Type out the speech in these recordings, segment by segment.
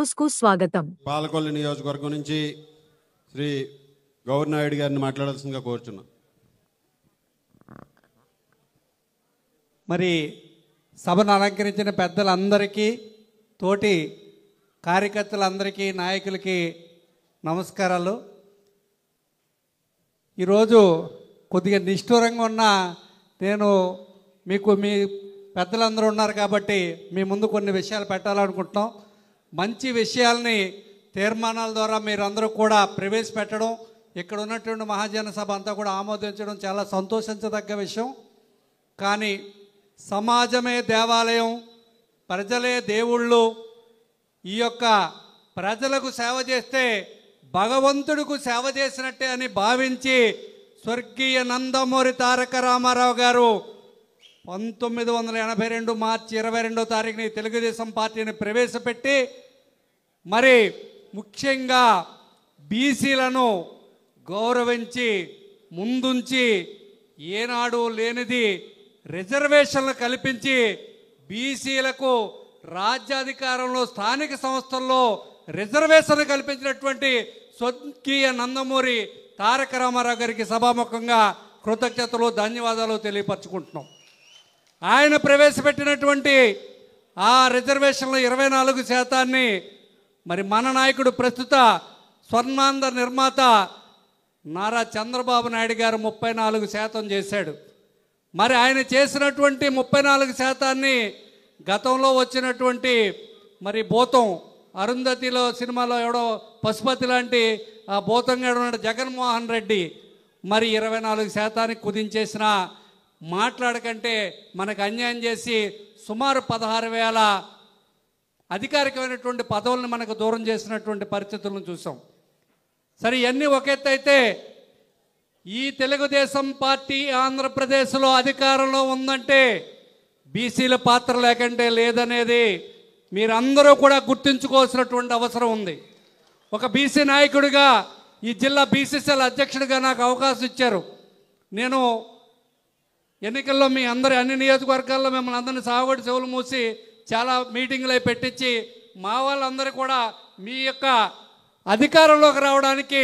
న్యూస్కు స్వాగతం. పాలకొల్లు నియోజకవర్గం నుంచి శ్రీ గౌరనాయుడు గారిని మాట్లాడాల్సిందిగా కోరుచున్నాం. మరి సభను అలంకరించిన పెద్దలందరికీ, తోటి కార్యకర్తలందరికీ, నాయకులకి నమస్కారాలు. ఈరోజు కొద్దిగా నిష్ఠూరంగా ఉన్న నేను మీ పెద్దలందరూ ఉన్నారు కాబట్టి మీ ముందు కొన్ని విషయాలు పెట్టాలనుకుంటున్నాం. మంచి విషయాల్ని తీర్మానాల ద్వారా మీరందరూ కూడా ప్రవేశపెట్టడం, ఇక్కడ ఉన్నటువంటి మహాజన సభ అంతా కూడా ఆమోదించడం చాలా సంతోషించదగ్గ విషయం. కానీ సమాజమే దేవాలయం, ప్రజలే దేవుళ్ళు. ఈ యొక్క ప్రజలకు సేవ చేస్తే భగవంతుడికి సేవ చేసినట్టే అని భావించి స్వర్గీయ నందమూరి తారక రామారావు గారు 1982 మార్చి 22వ తారీఖుని తెలుగుదేశం పార్టీని ప్రవేశపెట్టి, మరి ముఖ్యంగా బీసీలను గౌరవించి ముందుంచి ఏనాడు లేనిది రిజర్వేషన్లు కల్పించి బీసీలకు రాజ్యాధికారంలో స్థానిక సంస్థల్లో రిజర్వేషన్లు కల్పించినటువంటి స్వర్గీయ నందమూరి తారక రామారావు గారికి సభాముఖంగా కృతజ్ఞతలు, ధన్యవాదాలు తెలియపరచుకుంటున్నాం. ఆయన ప్రవేశపెట్టినటువంటి ఆ రిజర్వేషన్లో 24% మరి మన నాయకుడు, ప్రస్తుత స్వర్ణాంధ్ర నిర్మాత నారా చంద్రబాబు నాయుడు గారు 34% చేశాడు. మరి ఆయన చేసినటువంటి 34% గతంలో వచ్చినటువంటి మరి భూతం, అరుంధతిలో సినిమాలో ఎవడో పశుపతి లాంటి ఆ భూతంగా ఉన్న జగన్మోహన్ రెడ్డి మరి 24% కుదించేసిన మాట్లాడకంటే మనకు అన్యాయం చేసి సుమారు 16,000 అధికారికమైనటువంటి పదవులను మనకు దూరం చేసినటువంటి పరిస్థితులను చూసాం. సరే, ఇవన్నీ ఒక ఎత్తు అయితే, ఈ తెలుగుదేశం పార్టీ ఆంధ్రప్రదేశ్లో అధికారంలో ఉందంటే బీసీల పాత్ర లేకంటే లేదనేది మీరందరూ కూడా గుర్తుంచుకోవాల్సినటువంటి అవసరం ఉంది. ఒక బీసీ నాయకుడిగా, ఈ జిల్లా బీసీసీఎల్ అధ్యక్షుడిగా నాకు అవకాశం ఇచ్చారు. నేను ఎన్నికల్లో మీ అందరి అన్ని నియోజకవర్గాల్లో మిమ్మల్ని అందరినీ సాగుబడి చెవులు మూసి చాలా మీటింగులు అవి పెట్టించి మా వాళ్ళందరూ కూడా మీ యొక్క అధికారంలోకి రావడానికి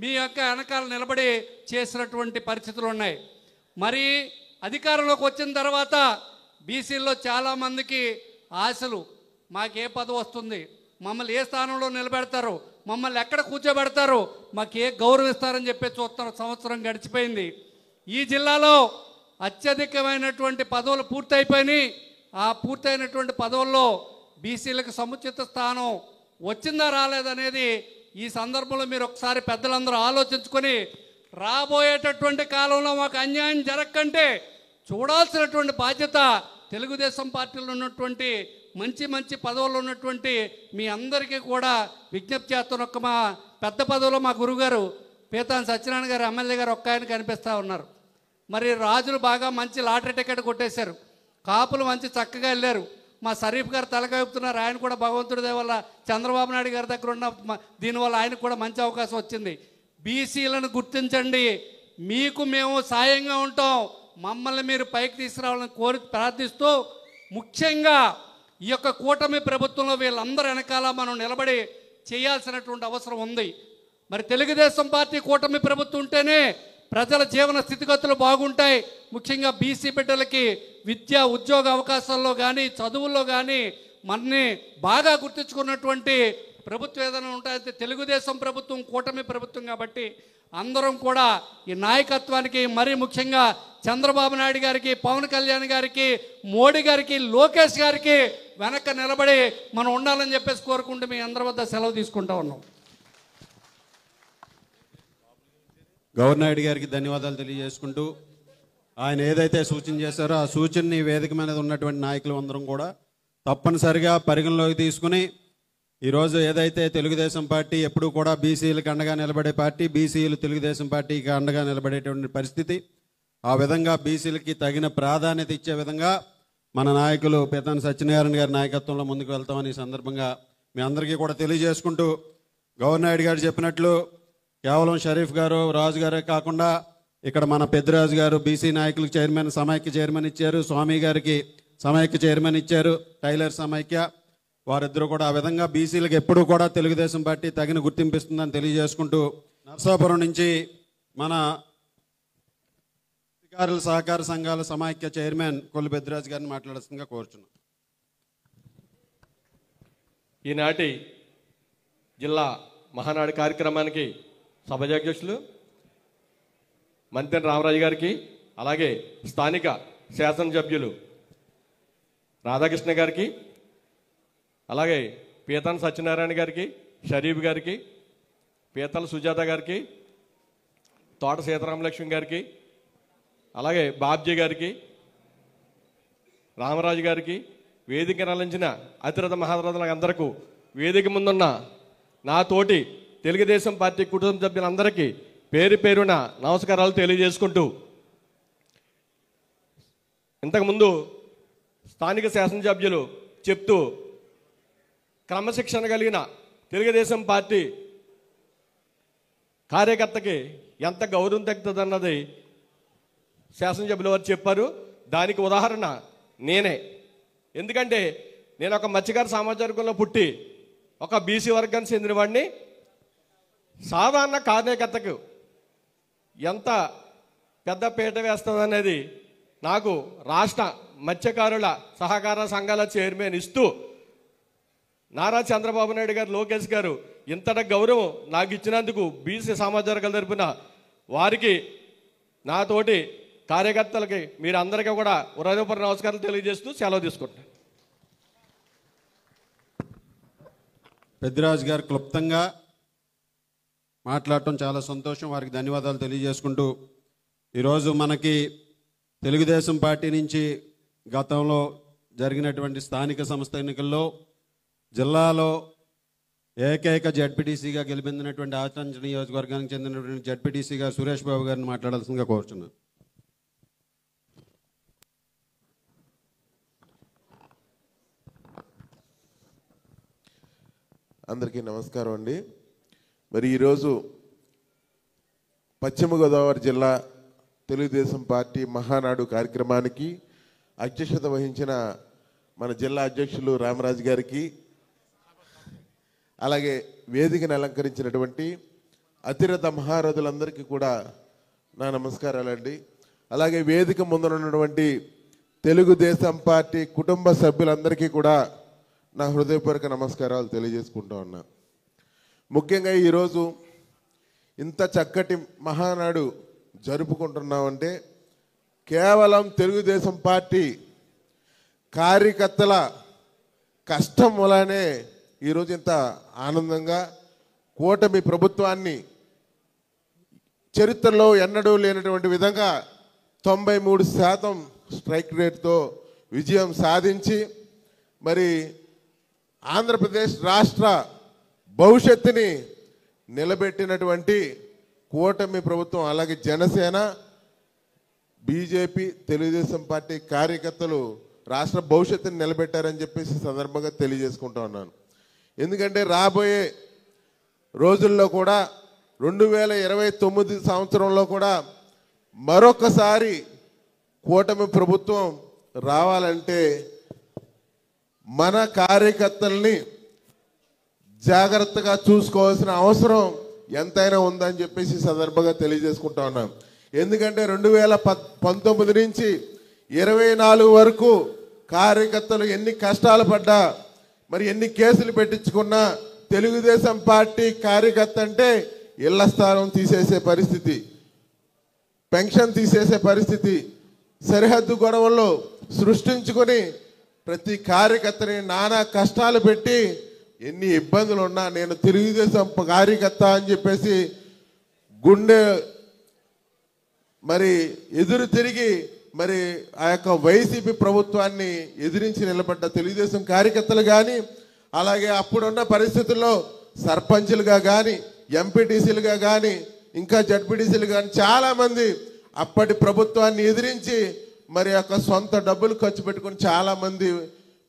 మీ యొక్క వెనకాల నిలబడి చేసినటువంటి పరిస్థితులు ఉన్నాయి. మరి అధికారంలోకి వచ్చిన తర్వాత బీసీల్లో చాలామందికి ఆశలు, మాకే పదవి వస్తుంది, మమ్మల్ని ఏ స్థానంలో నిలబెడతారు, మమ్మల్ని ఎక్కడ కూర్చోబెడతారు, మాకు ఏ గౌరవిస్తారని చెప్పి చూస్తున్న సంవత్సరం గడిచిపోయింది. ఈ జిల్లాలో అత్యధికమైనటువంటి పదవులు పూర్తయిపోయినాయి. ఆ పూర్తయినటువంటి పదవుల్లో బీసీలకు సముచిత స్థానం వచ్చిందా రాలేదనేది ఈ సందర్భంలో మీరు ఒకసారి పెద్దలందరూ ఆలోచించుకొని, రాబోయేటటువంటి కాలంలో మాకు అన్యాయం జరగకంటే చూడాల్సినటువంటి బాధ్యత తెలుగుదేశం పార్టీలో ఉన్నటువంటి మంచి మంచి పదవులు ఉన్నటువంటి మీ అందరికీ కూడా విజ్ఞప్తి చేస్తున్న మా పెద్ద పదవిలో మా గురుగారు పీతాన్ సత్యనారాయణ గారు, ఎమ్మెల్యే గారు ఒక్క ఆయన కనిపిస్తూ ఉన్నారు. మరి రాజులు బాగా మంచి లాటరీ టికెట్ కొట్టేశారు, కాపులు మంచి చక్కగా వెళ్ళారు. మా షరీఫ్ గారు తలకాపుతున్నారు, ఆయన కూడా భగవంతుడి దయ వల్ల చంద్రబాబు నాయుడు గారి దగ్గర ఉన్న దీనివల్ల ఆయనకు కూడా మంచి అవకాశం వచ్చింది. బీసీలను గుర్తించండి, మీకు మేము సాయంగా ఉంటాం, మమ్మల్ని మీరు పైకి తీసుకురావాలని కోరి ప్రార్థిస్తూ, ముఖ్యంగా ఈ యొక్క కూటమి ప్రభుత్వంలో వీళ్ళందరూ వెనకాల మనం నిలబడి చేయాల్సినటువంటి అవసరం ఉంది. మరి తెలుగుదేశం పార్టీ కూటమి ప్రభుత్వం ఉంటేనే ప్రజల జీవన స్థితిగతులు బాగుంటాయి. ముఖ్యంగా బీసీ బిడ్డలకి విద్యా ఉద్యోగ అవకాశాల్లో కానీ, చదువుల్లో కానీ మనని బాగా గుర్తించుకున్నటువంటి ప్రభుత్వం ఏదైనా ఉంటాయంటే తెలుగుదేశం ప్రభుత్వం, కూటమి ప్రభుత్వం. కాబట్టి అందరం కూడా ఈ నాయకత్వానికి, మరీ ముఖ్యంగా చంద్రబాబు నాయుడు గారికి, పవన్ కళ్యాణ్ గారికి, మోడీ గారికి, లోకేష్ గారికి వెనక నిలబడి మనం ఉండాలని చెప్పేసి కోరుకుంటూ మీ అందరి వద్ద సెలవు తీసుకుంటా ఉన్నాం. గౌరనాయుడు గారికి ధన్యవాదాలు తెలియజేసుకుంటూ, ఆయన ఏదైతే సూచన చేశారో ఆ సూచనని వేదిక మీద ఉన్నటువంటి నాయకులు అందరం కూడా తప్పనిసరిగా పరిగణలోకి తీసుకుని, ఈరోజు ఏదైతే తెలుగుదేశం పార్టీ ఎప్పుడూ కూడా బీసీలకు అండగా నిలబడే పార్టీ, బీసీలు తెలుగుదేశం పార్టీకి అండగా నిలబడేటువంటి పరిస్థితి, ఆ విధంగా బీసీలకి తగిన ప్రాధాన్యత ఇచ్చే విధంగా మన నాయకులు పీతాన్ సత్యనారాయణ గారి నాయకత్వంలో ముందుకు వెళ్తామని ఈ సందర్భంగా మీ అందరికీ కూడా తెలియజేసుకుంటూ, గౌరనాయుడు గారు చెప్పినట్లు కేవలం షరీఫ్ గారు, రాజు గారే కాకుండా ఇక్కడ మన పెద్దరాజు గారు బీసీ నాయకులకు చైర్మన్, సమైక్య చైర్మన్ ఇచ్చారు, స్వామి గారికి సమైక్య చైర్మన్ ఇచ్చారు, టైలర్ సమైక్య. వారిద్దరూ కూడా ఆ విధంగా బీసీలకు ఎప్పుడూ కూడా తెలుగుదేశం పార్టీ తగిన గుర్తింపిస్తుందని తెలియజేసుకుంటూ నరసాపురం నుంచి మన అధికారుల సహకార సంఘాల సమాఖ్య చైర్మన్ కొల్లు పెద్దిరాజు గారిని మాట్లాడాల్సిందిగా కోరుచున్నాం. ఈనాటి జిల్లా మహానాడు కార్యక్రమానికి సభాధ్యక్షులు మంతెన రామరాజు గారికి, అలాగే స్థానిక శాసనసభ్యులు రాధాకృష్ణ గారికి, అలాగే పీతన సత్యనారాయణ గారికి, షరీఫ్ గారికి, పీతల సుజాత గారికి, తోట సీతారామలక్ష్మి గారికి, అలాగే బాబ్జీ గారికి, రామరాజు గారికి, వేదిక నలంచిన అతిరథ మహారథులకు అందరికీ, వేదిక ముందున్న నా తోటి తెలుగుదేశం పార్టీ కుటుంబ సభ్యులందరికీ పేరు పేరున నమస్కారాలు తెలియజేసుకుంటూ, ఇంతకుముందు స్థానిక శాసనసభ్యులు చెప్తూ క్రమశిక్షణ కలిగిన తెలుగుదేశం పార్టీ కార్యకర్తకి ఎంత గౌరవం తగ్గుతుందన్నది శాసనసభ్యుల వారు చెప్పారు. దానికి ఉదాహరణ నేనే. ఎందుకంటే నేను ఒక మత్స్యకార సామాజికంలో పుట్టి ఒక బీసీ వర్గానికి చెందిన వాడిని. సాధారణ కార్యకర్తకు ఎంత పెద్ద పీట వేస్తుందనేది నాకు రాష్ట్ర మత్స్యకారుల సహకార సంఘాల చైర్మన్ ఇస్తూ నారా చంద్రబాబు నాయుడు గారు, లోకేష్ గారు ఇంతటి గౌరవం నాకు ఇచ్చినందుకు బీసీ సామాజిక వర్గాల తరపున వారికి, నాతోటి కార్యకర్తలకి, మీరు అందరికీ కూడా హృదయపూర్వక నమస్కారాలు తెలియజేస్తూ సెలవు తీసుకుంటాను. పెద్దిరాజు గారు క్లుప్తంగా మాట్లాడటం చాలా సంతోషం. వారికి ధన్యవాదాలు తెలియజేసుకుంటూ, ఈరోజు మనకి తెలుగుదేశం పార్టీ నుంచి గతంలో జరిగినటువంటి స్థానిక సంస్థ ఎన్నికల్లో జిల్లాలో ఏకైక జడ్పీటీసీగా గెలిపించినటువంటి ఆచంచ నియోజకవర్గానికి చెందినటువంటి జడ్పీటీసీగా సురేష్ బాబు గారిని మాట్లాడాల్సిందిగా కోరుచున్నాను. అందరికీ నమస్కారం అండి. మరి ఈరోజు పశ్చిమ గోదావరి జిల్లా తెలుగుదేశం పార్టీ మహానాడు కార్యక్రమానికి అధ్యక్షత వహించిన మన జిల్లా అధ్యక్షులు రామరాజు గారికి, అలాగే వేదికను అలంకరించినటువంటి అతిరథ మహారథులందరికీ కూడా నా నమస్కారాలండి. అలాగే వేదిక ముందున్నటువంటి తెలుగుదేశం పార్టీ కుటుంబ సభ్యులందరికీ కూడా నా హృదయపూర్వక నమస్కారాలు తెలియజేసుకుంటూ ఉన్నా. ముఖ్యంగా ఈరోజు ఇంత చక్కటి మహానాడు జరుపుకుంటున్నామంటే కేవలం తెలుగుదేశం పార్టీ కార్యకర్తల కష్టం వలనే ఈరోజు ఇంత ఆనందంగా కూటమి ప్రభుత్వాన్ని చరిత్రలో ఎన్నడూ లేనటువంటి విధంగా 93% స్ట్రైక్ రేట్తో విజయం సాధించి మరి ఆంధ్రప్రదేశ్ రాష్ట్ర భవిష్యత్తుని నిలబెట్టినటువంటి కూటమి ప్రభుత్వం, అలాగే జనసేన, బీజేపీ, తెలుగుదేశం పార్టీ కార్యకర్తలు రాష్ట్ర భవిష్యత్తుని నిలబెట్టారని చెప్పేసి సందర్భంగా తెలియజేసుకుంటా ఉన్నాను. ఎందుకంటే రాబోయే రోజుల్లో కూడా 2029 సంవత్సరంలో కూడా మరొకసారి కూటమి ప్రభుత్వం రావాలంటే మన కార్యకర్తల్ని జాగ్రత్తగా చూసుకోవాల్సిన అవసరం ఎంతైనా ఉందని చెప్పేసి సందర్భంగా తెలియజేసుకుంటా ఉన్నాం. ఎందుకంటే 2019 నుంచి 24 వరకు కార్యకర్తలు ఎన్ని కష్టాలు పడ్డా, మరి ఎన్ని కేసులు పెట్టించుకున్నా తెలుగుదేశం పార్టీ కార్యకర్త అంటే ఇళ్ల స్థానం తీసేసే పరిస్థితి, పెన్షన్ తీసేసే పరిస్థితి, సరిహద్దు గొడవల్లో సృష్టించుకొని ప్రతి కార్యకర్తని నానా కష్టాలు పెట్టి ఎన్ని ఇబ్బందులు ఉన్నా నేను తెలుగుదేశం కార్యకర్త అని చెప్పేసి గుండె మరి ఎదురు తిరిగి మరి ఆ యొక్క వైసీపీ ప్రభుత్వాన్ని ఎదిరించి నిలబడ్డ తెలుగుదేశం కార్యకర్తలు కానీ, అలాగే అప్పుడున్న పరిస్థితుల్లో సర్పంచులుగా కానీ, ఎంపీటీసీలుగా కానీ, ఇంకా జడ్పీటీసీలు కానీ చాలామంది అప్పటి ప్రభుత్వాన్ని ఎదిరించి మరి యొక్క సొంత డబ్బులు ఖర్చు పెట్టుకుని చాలామంది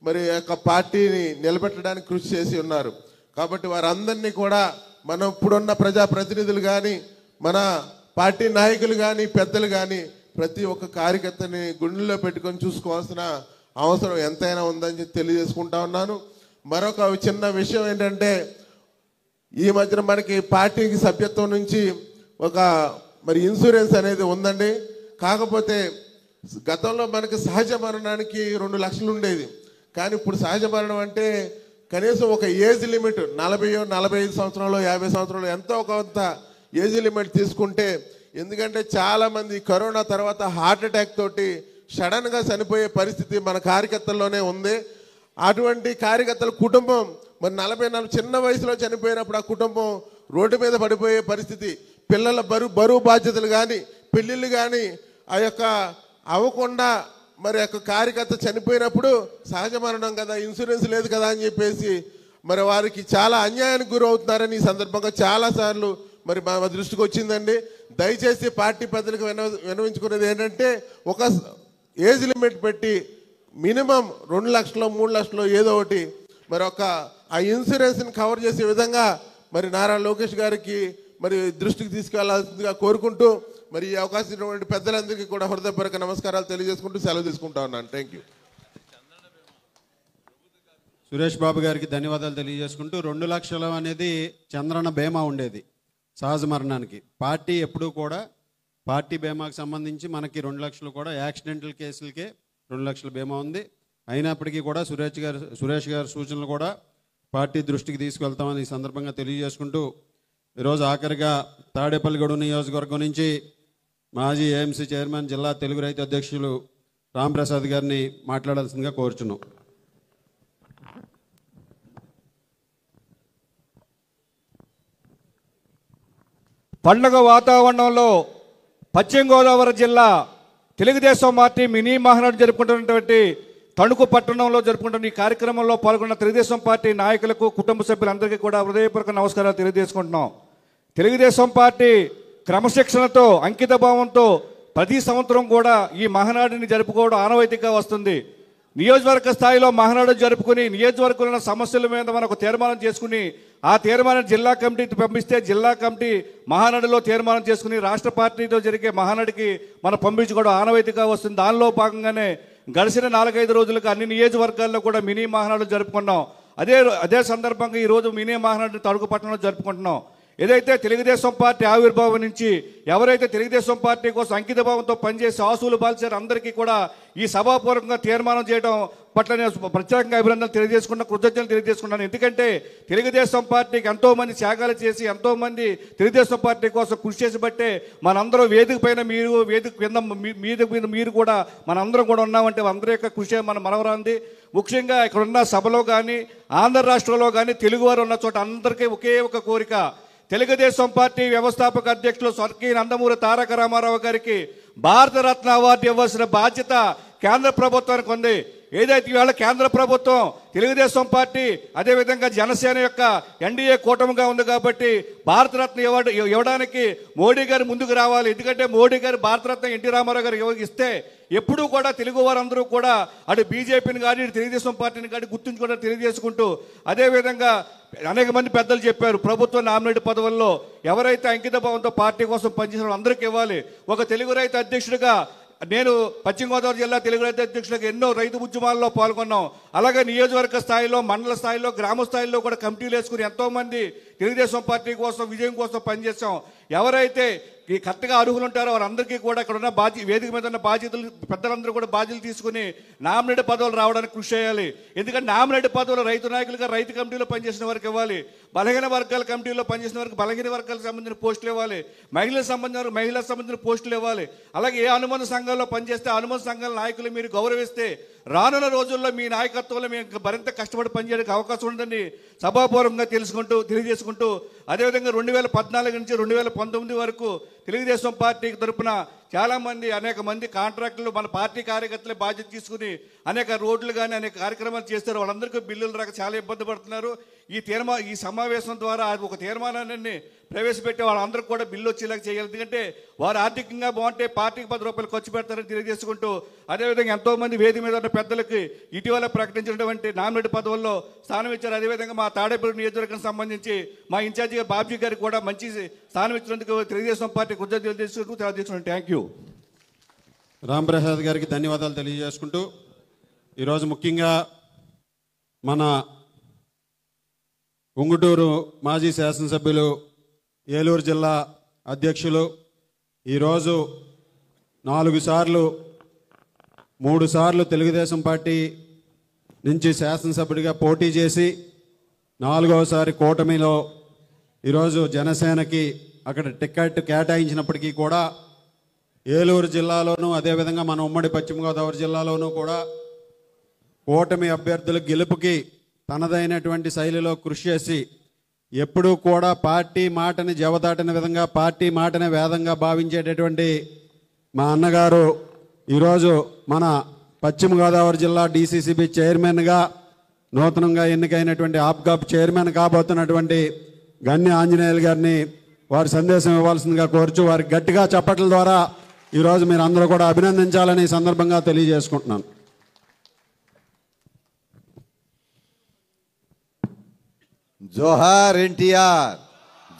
మరి యొక్క పార్టీని నిలబెట్టడానికి కృషి చేసి ఉన్నారు. కాబట్టి వారందరినీ కూడా మనం ఇప్పుడున్న ప్రజాప్రతినిధులు కానీ, మన పార్టీ నాయకులు కానీ, పెద్దలు కానీ ప్రతి ఒక్క కార్యకర్తని గుండెల్లో పెట్టుకొని చూసుకోవాల్సిన అవసరం ఎంతైనా ఉందని తెలియజేసుకుంటా ఉన్నాను. మరొక చిన్న విషయం ఏంటంటే ఈ మధ్యన మనకి పార్టీకి సభ్యత్వం నుంచి ఒక మరి ఇన్సూరెన్స్ అనేది ఉందండి. కాకపోతే గతంలో మనకి సహజ మరణానికి 2 లక్షలు ఉండేది. కానీ ఇప్పుడు సహజ మరణం అంటే కనీసం ఒక ఏజ్ లిమిట్ 45 సంవత్సరాలు 50 సంవత్సరాలు ఎంతో కొంత ఏజ్ లిమిట్ తీసుకుంటే, ఎందుకంటే చాలామంది కరోనా తర్వాత హార్ట్ అటాక్ తోటి సడన్గా చనిపోయే పరిస్థితి మన కార్యకర్తల్లోనే ఉంది. అటువంటి కార్యకర్తల కుటుంబం మరి 44 చిన్న వయసులో చనిపోయినప్పుడు ఆ కుటుంబం రోడ్డు మీద పడిపోయే పరిస్థితి, పిల్లల బరువు బాధ్యతలు కానీ పెళ్ళిళ్ళు కానీ ఆ యొక్క అవ్వకుండా మరి యొక్క కార్యకర్త చనిపోయినప్పుడు సహజ మరణం కదా, ఇన్సూరెన్స్ లేదు కదా అని చెప్పేసి మరి వారికి చాలా అన్యాయానికి గురవుతున్నారని ఈ సందర్భంగా చాలాసార్లు మరి మా దృష్టికి వచ్చిందండి. దయచేసి పార్టీ పెద్దలకు విన్నవించుకునేది ఏంటంటే ఒక ఏజ్ లిమిట్ పెట్టి మినిమం 2 లక్షలు 3 లక్షలు ఏదో ఒకటి మరి ఒక ఆ ఇన్సూరెన్స్ని కవర్ చేసే విధంగా మరి నారా లోకేష్ గారికి మరి దృష్టికి తీసుకెళ్లాల్సిందిగా కోరుకుంటూ మరి ఈ అవకాశం ఇచ్చినటువంటి పెద్దలందరికీ కూడా హృదయపూర్వక నమస్కారాలు తెలియజేసుకుంటూ సెలవు తీసుకుంటా ఉన్నాను. Thank you. సురేష్ బాబు గారికి ధన్యవాదాలు తెలియజేసుకుంటూ 2 లక్షలు అనేది చంద్రన్న బీమా ఉండేది సహజ మరణానికి. పార్టీ ఎప్పుడూ కూడా పార్టీ బీమాకు సంబంధించి మనకి 2 లక్షలు కూడా యాక్సిడెంటల్ కేసులకే 2 లక్షల బీమా ఉంది. అయినప్పటికీ కూడా సురేష్ గారి సూచనలు కూడా పార్టీ దృష్టికి తీసుకెళ్తామని ఈ సందర్భంగా తెలియజేసుకుంటూ ఈరోజు ఆఖరిగా తాడేపల్లిగూడెం నియోజకవర్గం నుంచి మాజీ ఏఎంసీ చైర్మన్ జిల్లా తెలుగు రైతు అధ్యక్షులు రాంప్రసాద్ గారిని మాట్లాడాల్సిందిగా కోరుచున్నాం. పండుగ వాతావరణంలో పశ్చిమ గోదావరి జిల్లా తెలుగుదేశం పార్టీ మినీ మహానాడు జరుపుకుంటున్నటువంటి తణుకు పట్టణంలో జరుపుకుంటున్న ఈ కార్యక్రమంలో పాల్గొన్న తెలుగుదేశం పార్టీ నాయకులకు కుటుంబ సభ్యులందరికీ కూడా హృదయపూర్వక నమస్కారాలు తెలియజేసుకుంటున్నాం. తెలుగుదేశం పార్టీ క్రమశిక్షణతో అంకిత భావంతో ప్రతి సంవత్సరం కూడా ఈ మహానాడుని జరుపుకోవడం ఆనవాయితీగా వస్తుంది. నియోజకవర్గ స్థాయిలో మహానాడు జరుపుకుని నియోజకవర్గంలో సమస్యల మీద మనకు తీర్మానం చేసుకుని ఆ తీర్మానం జిల్లా కమిటీకి పంపిస్తే జిల్లా కమిటీ మహానాడులో తీర్మానం చేసుకుని రాష్ట్ర పార్టీతో జరిగే మహానాడుకి మనం పంపించుకోవడం ఆనవాయితీగా వస్తుంది. దానిలో భాగంగానే గడిచిన 4-5 రోజులకు అన్ని నియోజకవర్గాల్లో కూడా మినీ మహానాడు జరుపుకున్నాం. అదే సందర్భంగా ఈరోజు మినీ మహానాడు తణుకు పట్టణంలో జరుపుకుంటున్నాం. ఏదైతే తెలుగుదేశం పార్టీ ఆవిర్భావం నుంచి ఎవరైతే తెలుగుదేశం పార్టీ కోసం అంకిత భావంతో పనిచేసి ఆశువులు బాల్చారు అందరికీ కూడా ఈ సభాపూర్వకంగా తీర్మానం చేయడం పట్ల నేను ప్రత్యేకంగా అభినందనలు తెలియజేసుకున్నా, కృతజ్ఞతలు తెలియజేసుకున్నాను. ఎందుకంటే తెలుగుదేశం పార్టీకి ఎంతోమంది త్యాగాలు చేసి ఎంతోమంది తెలుగుదేశం పార్టీ కోసం కృషి చేసి బట్టే మనందరం వేదిక పైన వేదిక కింద మీరు కూడా మనందరం కూడా ఉన్నామంటే అందరి యొక్క కృషి మన మనవరాంది. ముఖ్యంగా ఇక్కడున్న సభలో కానీ ఆంధ్ర రాష్ట్రంలో కానీ తెలుగువారు ఉన్న చోట అందరికీ ఒకే ఒక కోరిక, తెలుగుదేశం పార్టీ వ్యవస్థాపక అధ్యక్షులు స్వర్గీయ నందమూరి తారక రామారావు గారికి భారతరత్న అవార్డు ఇవ్వాల్సిన బాధ్యత కేంద్ర ప్రభుత్వానికి ఉంది. ఏదైతే ఇవాళ కేంద్ర ప్రభుత్వం తెలుగుదేశం పార్టీ అదేవిధంగా జనసేన యొక్క ఎన్డీఏ కూటమిగా ఉంది కాబట్టి భారతరత్న అవార్డు ఇవ్వడానికి మోడీ గారు ముందుకు రావాలి. ఎందుకంటే మోడీ గారు భారతరత్న ఎన్టీ రామారావు గారు ఇస్తే ఎప్పుడూ కూడా తెలుగు వారందరూ కూడా అటు బీజేపీని కానీ ఇటు తెలుగుదేశం పార్టీని కానీ గుర్తుంచుకోవడం తెలియజేసుకుంటూ అదేవిధంగా అనేక మంది పెద్దలు చెప్పారు ప్రభుత్వ నామినేట్ పదవుల్లో ఎవరైతే అంకిత భావంతో పార్టీ కోసం పనిచేసిన అందరికీ ఇవ్వాలి. ఒక తెలుగు రైతు అధ్యక్షుడిగా నేను పశ్చిమ గోదావరి జిల్లా తెలుగు రైతు అధ్యక్షులకు ఎన్నో రైతు ఉద్యమాల్లో పాల్గొన్నాం. అలాగే నియోజకవర్గ స్థాయిలో మండల స్థాయిలో గ్రామ స్థాయిలో కూడా కమిటీలు వేసుకుని ఎంతోమంది తెలుగుదేశం పార్టీ కోసం విజయం కోసం పనిచేసాం. ఎవరైతే ఈ కరెక్ట్గా అర్హులు ఉంటారో వారందరికీ కూడా ఇక్కడ ఉన్న వేదిక మీద ఉన్న బాధ్యతలు పెద్దలందరూ కూడా బాధ్యతలు తీసుకుని నామినేట్ పదవులు రావడానికి కృషి చేయాలి. ఎందుకంటే నామినేట్ పదవులు రైతు నాయకులుగా రైతు కమిటీలో పనిచేసిన వారికి ఇవ్వాలి, బలహీన వర్గాల కమిటీలో పనిచేసిన వారికి బలహీన వర్గాలకు సంబంధించిన పోస్టులు ఇవ్వాలి, మహిళలకు సంబంధించిన పోస్టులు ఇవ్వాలి. అలాగే ఏ అనుబంధ సంఘాల్లో పనిచేస్తే అనుబంధ సంఘాల నాయకులు మీరు గౌరవిస్తే రానున్న రోజుల్లో మీ నాయకత్వంలో మేము మరింత కష్టపడి పనిచేయడానికి అవకాశం ఉందని సభాపూర్వకంగా తెలియజేసుకుంటూ అదేవిధంగా 2014 నుంచి 2019 వరకు తెలుగుదేశం పార్టీ తరఫున చాలామంది అనేక మంది కాంట్రాక్టులు మన పార్టీ కార్యకర్తలే బాధ్యత తీసుకుని అనేక రోడ్లు కానీ అనేక కార్యక్రమాలు చేస్తారు. వాళ్ళందరికీ బిల్లులు రాక చాలా ఇబ్బంది పడుతున్నారు. ఈ సమావేశం ద్వారా ఒక తీర్మానాన్ని ప్రవేశపెట్టి వాళ్ళందరికీ కూడా బిల్లు వచ్చేలాగా చేయాలి. ఎందుకంటే వారు ఆర్థికంగా బాగుంటే పార్టీకి 10 రూపాయలు ఖర్చు పెడతారని తెలియజేసుకుంటూ అదేవిధంగా ఎంతోమంది వేది మీద ఉన్న పెద్దలకి ఇటీవల ప్రకటించినటువంటి నామినేట్ పదవుల్లో స్థానం ఇచ్చారు. అదేవిధంగా మా తాడేపల్లి నియోజకవర్గానికి సంబంధించి మా ఇన్ఛార్జిగా బాబ్జీ గారికి కూడా మంచి స్థానం ఇచ్చినందుకు తెలుగుదేశం పార్టీ కృతజ్ఞతలు తెలియజేసుకుంటూ థ్యాంక్ యూ. రాంప్రసాద్ గారికి ధన్యవాదాలు తెలియజేసుకుంటూ ఈరోజు ముఖ్యంగా మన ఉంగుటూరు మాజీ శాసనసభ్యులు, ఏలూరు జిల్లా అధ్యక్షులు, ఈరోజు 3 సార్లు తెలుగుదేశం పార్టీ నుంచి శాసనసభ్యుడిగా పోటీ చేసి 4వసారి కూటమిలో ఈరోజు జనసేనకి అక్కడ టికెట్ కేటాయించినప్పటికీ కూడా ఏలూరు జిల్లాలోనూ అదేవిధంగా మన ఉమ్మడి పశ్చిమ గోదావరి జిల్లాలోనూ కూడా కూటమి అభ్యర్థుల గెలుపుకి తనదైనటువంటి శైలిలో కృషి చేసి ఎప్పుడూ కూడా పార్టీ మాటని జవదాటిన విధంగా పార్టీ మాటని వేదంగా భావించేటటువంటి మా అన్నగారు ఈరోజు మన పశ్చిమ గోదావరి జిల్లా DCCB చైర్మన్గా నూతనంగా ఎన్నికైనటువంటి ఆప్గాప్ చైర్మన్ కాబోతున్నటువంటి గన్ని ఆంజనేయులు గారిని వారి సందేశం ఇవ్వాల్సిందిగా కోరుచు వారికి గట్టిగా చప్పట్ల ద్వారా ఈరోజు మీరు అందరూ కూడా అభినందించాలని ఈ సందర్భంగా తెలియజేసుకుంటున్నాను. జోహార్ ఎన్టీఆర్,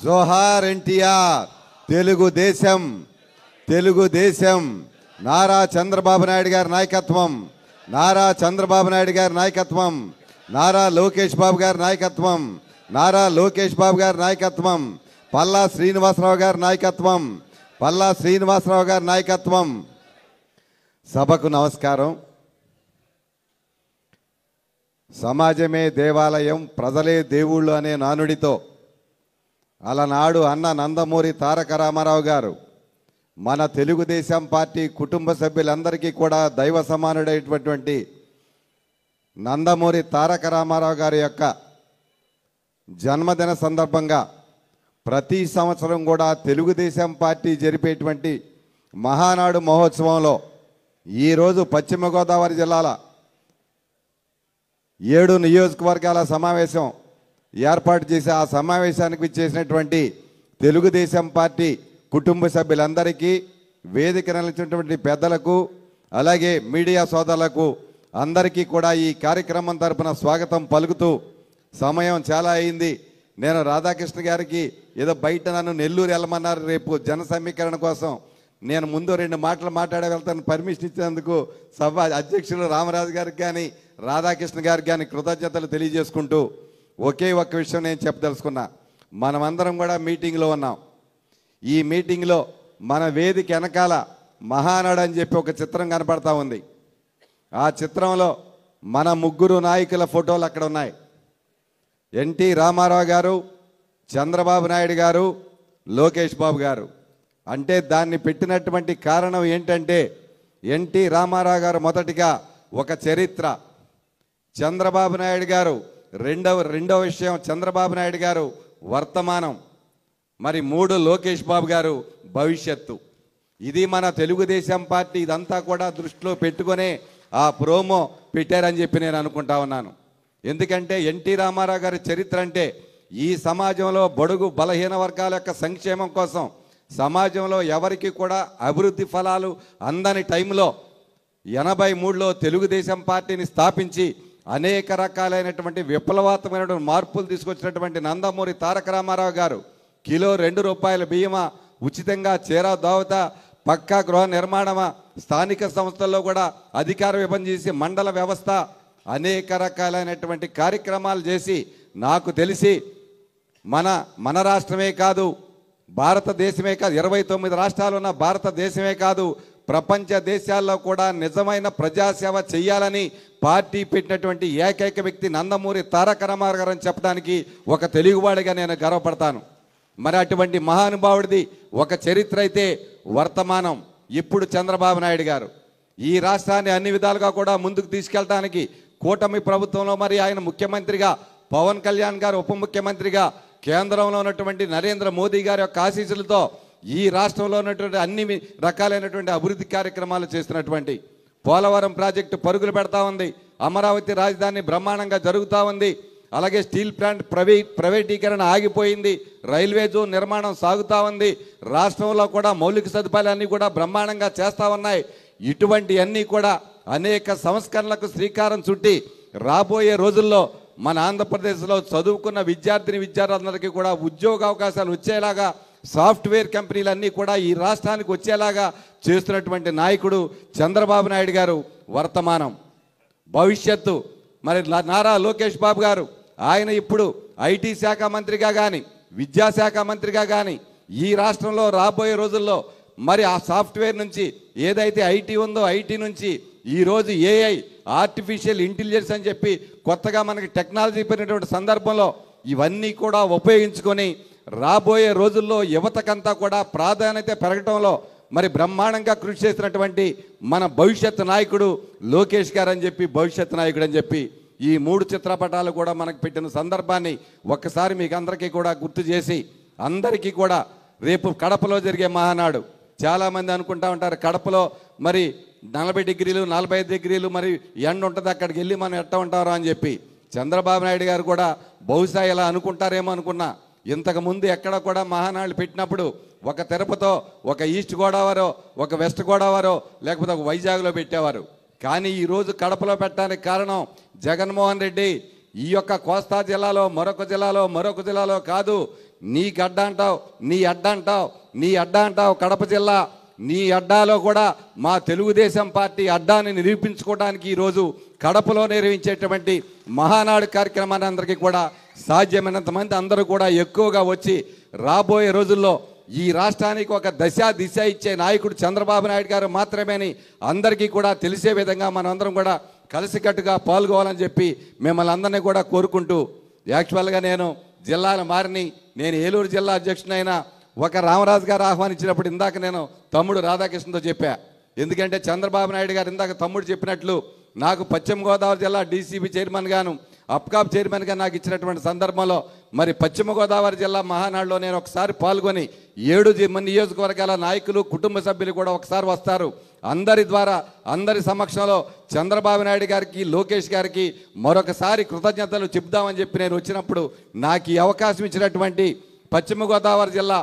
జోహార్ ఎన్టీఆర్. తెలుగుదేశం, తెలుగుదేశం. నారా చంద్రబాబు నాయుడు గారి నాయకత్వం, నారా చంద్రబాబు నాయుడు గారి నాయకత్వం, నారా లోకేష్ బాబు గారి నాయకత్వం, నారా లోకేష్ బాబు గారి నాయకత్వం, పల్లా శ్రీనివాసరావు గారి నాయకత్వం, పల్లా శ్రీనివాసరావు గారి నాయకత్వం. సభకు నమస్కారం. సమాజమే దేవాలయం, ప్రజలే దేవుళ్ళు అనే నానుడితో అలనాడు అన్న నందమూరి తారక రామారావు గారు మన తెలుగుదేశం పార్టీ కుటుంబ సభ్యులందరికీ కూడా దైవ సమానుడైనటువంటి నందమూరి తారక రామారావు గారి యొక్క జన్మదిన సందర్భంగా ప్రతి సంవత్సరం కూడా తెలుగుదేశం పార్టీ జరిపేటువంటి మహానాడు మహోత్సవంలో ఈరోజు పశ్చిమ గోదావరి జిల్లాల 7 నియోజకవర్గాల సమావేశం ఏర్పాటు చేసి ఆ సమావేశానికి చేసినటువంటి తెలుగుదేశం పార్టీ కుటుంబ సభ్యులందరికీ, వేదిక నిలిచినటువంటి పెద్దలకు, అలాగే మీడియా సోదరులకు అందరికీ కూడా ఈ కార్యక్రమం తరపున స్వాగతం పలుకుతూ, సమయం చాలా అయింది. నేను రాధాకృష్ణ గారికి ఏదో బయట నన్ను నెల్లూరు వెళ్ళమన్నారు రేపు జన సమీకరణ కోసం. నేను ముందు 2 మాటలు మాట్లాడే వెళ్తాను. పర్మిషన్ ఇచ్చినందుకు సభ అధ్యక్షులు రామరాజు గారికి కానీ రాధాకృష్ణ గారికి కానీ కృతజ్ఞతలు తెలియజేసుకుంటూ ఒకే ఒక్క విషయం నేను చెప్పదలుచుకున్నా. మనమందరం కూడా మీటింగ్లో ఉన్నాం. ఈ మీటింగ్లో మన వేదిక వెనకాల మహానాడు అని చెప్పి ఒక చిత్రం కనపడతా ఉంది. ఆ చిత్రంలో మన 3 నాయకుల ఫోటోలు అక్కడ ఉన్నాయి. ఎన్టీ రామారావు గారు, చంద్రబాబు నాయుడు గారు, లోకేష్ బాబు గారు. అంటే దాన్ని పెట్టినటువంటి కారణం ఏంటంటే ఎన్టీ రామారావు గారు మొదటిగా ఒక చరిత్ర, చంద్రబాబు నాయుడు గారు రెండవ విషయం, చంద్రబాబు నాయుడు గారు వర్తమానం, మరి 3 లోకేష్ బాబు గారు భవిష్యత్తు. ఇది మన తెలుగుదేశం పార్టీ ఇదంతా కూడా దృష్టిలో పెట్టుకునే ఆ ప్రోమో పెట్టారని చెప్పి నేను అనుకుంటా ఉన్నాను. ఎందుకంటే ఎన్టీ రామారావు గారి చరిత్ర అంటే ఈ సమాజంలో బడుగు బలహీన వర్గాల యొక్క సంక్షేమం కోసం, సమాజంలో ఎవరికి కూడా అభివృద్ధి ఫలాలు అందని టైంలో 83లో తెలుగుదేశం పార్టీని స్థాపించి అనేక రకాలైనటువంటి విప్లవాత్మకమైనటువంటి మార్పులు తీసుకొచ్చినటువంటి నందమూరి తారక రామారావు గారు కిలో ₹2 బియ్యమా, ఉచితంగా చీరా దోవత, పక్కా గృహ నిర్మాణమా, స్థానిక సంస్థల్లో కూడా అధికార విభజన చేసి మండల వ్యవస్థ, అనేక రకాలైనటువంటి కార్యక్రమాలు చేసి నాకు తెలిసి మన రాష్ట్రమే కాదు, భారతదేశమే కాదు, 29 రాష్ట్రాలు ఉన్న భారతదేశమే కాదు, ప్రపంచ దేశాల్లో కూడా నిజమైన ప్రజాసేవ చేయాలని పార్టీ పెట్టినటువంటి ఏకైక వ్యక్తి నందమూరి తారక రామారావు గారు అని చెప్పడానికి ఒక తెలుగువాడిగా నేను గర్వపడతాను. మరి అటువంటి మహానుభావుడిది ఒక చరిత్ర అయితే వర్తమానం ఇప్పుడు చంద్రబాబు నాయుడు గారు ఈ రాష్ట్రాన్ని అన్ని విధాలుగా కూడా ముందుకు తీసుకెళ్ళడానికి కూటమి ప్రభుత్వంలో మరి ఆయన ముఖ్యమంత్రిగా, పవన్ కళ్యాణ్ గారు ఉప ముఖ్యమంత్రిగా, కేంద్రంలో ఉన్నటువంటి నరేంద్ర మోదీ గారి యొక్క ఆశీస్సులతో ఈ రాష్ట్రంలో ఉన్నటువంటి అన్ని రకాలైనటువంటి అభివృద్ధి కార్యక్రమాలు చేస్తున్నటువంటి పోలవరం ప్రాజెక్టు పరుగులు పెడతా ఉంది, అమరావతి రాజధాని బ్రహ్మాండంగా జరుగుతూ ఉంది, అలాగే స్టీల్ ప్లాంట్ ప్రైవేటీకరణ ఆగిపోయింది, రైల్వే జోన్ నిర్మాణం సాగుతూ ఉంది, రాష్ట్రంలో కూడా మౌలిక సదుపాయాలన్నీ కూడా బ్రహ్మాండంగా చేస్తూ ఉన్నాయి. ఇటువంటి అన్నీ కూడా అనేక సంస్కరణలకు శ్రీకారం చుట్టి రాబోయే రోజుల్లో మన ఆంధ్రప్రదేశ్లో చదువుకున్న విద్యార్థులందరికీ కూడా ఉద్యోగ అవకాశాలు వచ్చేలాగా, సాఫ్ట్వేర్ కంపెనీలన్నీ కూడా ఈ రాష్ట్రానికి వచ్చేలాగా చేస్తున్నటువంటి నాయకుడు చంద్రబాబు నాయుడు గారు వర్తమానం. భవిష్యత్తు మరి నారా లోకేష్ బాబు గారు ఆయన ఇప్పుడు ఐటీ శాఖ మంత్రిగా కానీ విద్యాశాఖ మంత్రిగా కానీ ఈ రాష్ట్రంలో రాబోయే రోజుల్లో మరి ఆ సాఫ్ట్వేర్ నుంచి ఏదైతే ఐటీ ఉందో ఐటీ నుంచి ఈరోజు ఏఐ ఆర్టిఫిషియల్ ఇంటెలిజెన్స్ అని చెప్పి కొత్తగా మనకి టెక్నాలజీ పెరిగినటువంటి సందర్భంలో ఇవన్నీ కూడా ఉపయోగించుకొని రాబోయే రోజుల్లో యువతకంతా కూడా ప్రాధాన్యత పెరగటంలో మరి బ్రహ్మాండంగా కృషి చేసినటువంటి మన భవిష్యత్ నాయకుడు లోకేష్ గారు అని చెప్పి భవిష్యత్ నాయకుడు అని చెప్పి ఈ 3 చిత్రపటాలు కూడా మనకు పెట్టిన సందర్భాన్ని ఒక్కసారి మీకు అందరికీ కూడా గుర్తు చేసి అందరికీ కూడా రేపు కడపలో జరిగే మహానాడు చాలామంది అనుకుంటా ఉంటారు కడపలో మరి 40 డిగ్రీలు 45 డిగ్రీలు మరి ఎండ ఉంటుంది అక్కడికి వెళ్ళి మనం ఎట్ట ఉంటారో అని చెప్పి చంద్రబాబు నాయుడు గారు కూడా బహుశా ఇలా అనుకుంటారేమో అనుకున్నా. ఇంతకుముందు ఎక్కడ కూడా మహానాడు పెట్టినప్పుడు ఒక తిరుపతో ఒక ఈస్ట్ గోదావరో ఒక వెస్ట్ గోదావరో లేకపోతే ఒక వైజాగ్లో పెట్టేవారు. కానీ ఈరోజు కడపలో పెట్టడానికి కారణం జగన్మోహన్ రెడ్డి ఈ యొక్క కోస్తా జిల్లాలో మరొక జిల్లాలో కాదు, నీ గడ్డ అంటావు నీ అడ్డ అంటావు నీ అడ్డ అంటావు కడప జిల్లా, నీ అడ్డాలో కూడా మా తెలుగుదేశం పార్టీ అడ్డాని నిరూపించుకోవడానికి ఈరోజు కడపలో నిర్వహించేటువంటి మహానాడు కార్యక్రమాన్ని అందరికీ కూడా సాధ్యమైనంత మంది అందరూ కూడా ఎక్కువగా వచ్చి రాబోయే రోజుల్లో ఈ రాష్ట్రానికి ఒక దిశ ఇచ్చే నాయకుడు చంద్రబాబు నాయుడు గారు మాత్రమేని అందరికీ కూడా తెలిసే విధంగా మనందరం కూడా కలిసికట్టుగా పాల్గొవాలని చెప్పి మిమ్మల్ని అందరినీ కూడా కోరుకుంటూ, యాక్చువల్గా నేను జిల్లాల మారిని నేను ఏలూరు జిల్లా అధ్యక్షునైనా ఒక రామరాజు గారు ఆహ్వానించినప్పుడు ఇందాక నేను తమ్ముడు రాధాకృష్ణతో చెప్పా. ఎందుకంటే చంద్రబాబు నాయుడు గారు ఇందాక తమ్ముడు చెప్పినట్లు నాకు పశ్చిమ గోదావరి జిల్లా డీసీబీ చైర్మన్ గాను అప్కాప్ చైర్మన్గా నాకు ఇచ్చినటువంటి సందర్భంలో మరి పశ్చిమ గోదావరి జిల్లా మహానాడులో నేను ఒకసారి పాల్గొని 7 నియోజకవర్గాల నాయకులు కుటుంబ సభ్యులు కూడా ఒకసారి వస్తారు. అందరి ద్వారా అందరి సమక్షంలో చంద్రబాబు నాయుడు గారికి లోకేష్ గారికి మరొకసారి కృతజ్ఞతలు చెప్దామని చెప్పి నేను వచ్చినప్పుడు నాకు ఈ అవకాశం ఇచ్చినటువంటి పశ్చిమ గోదావరి జిల్లా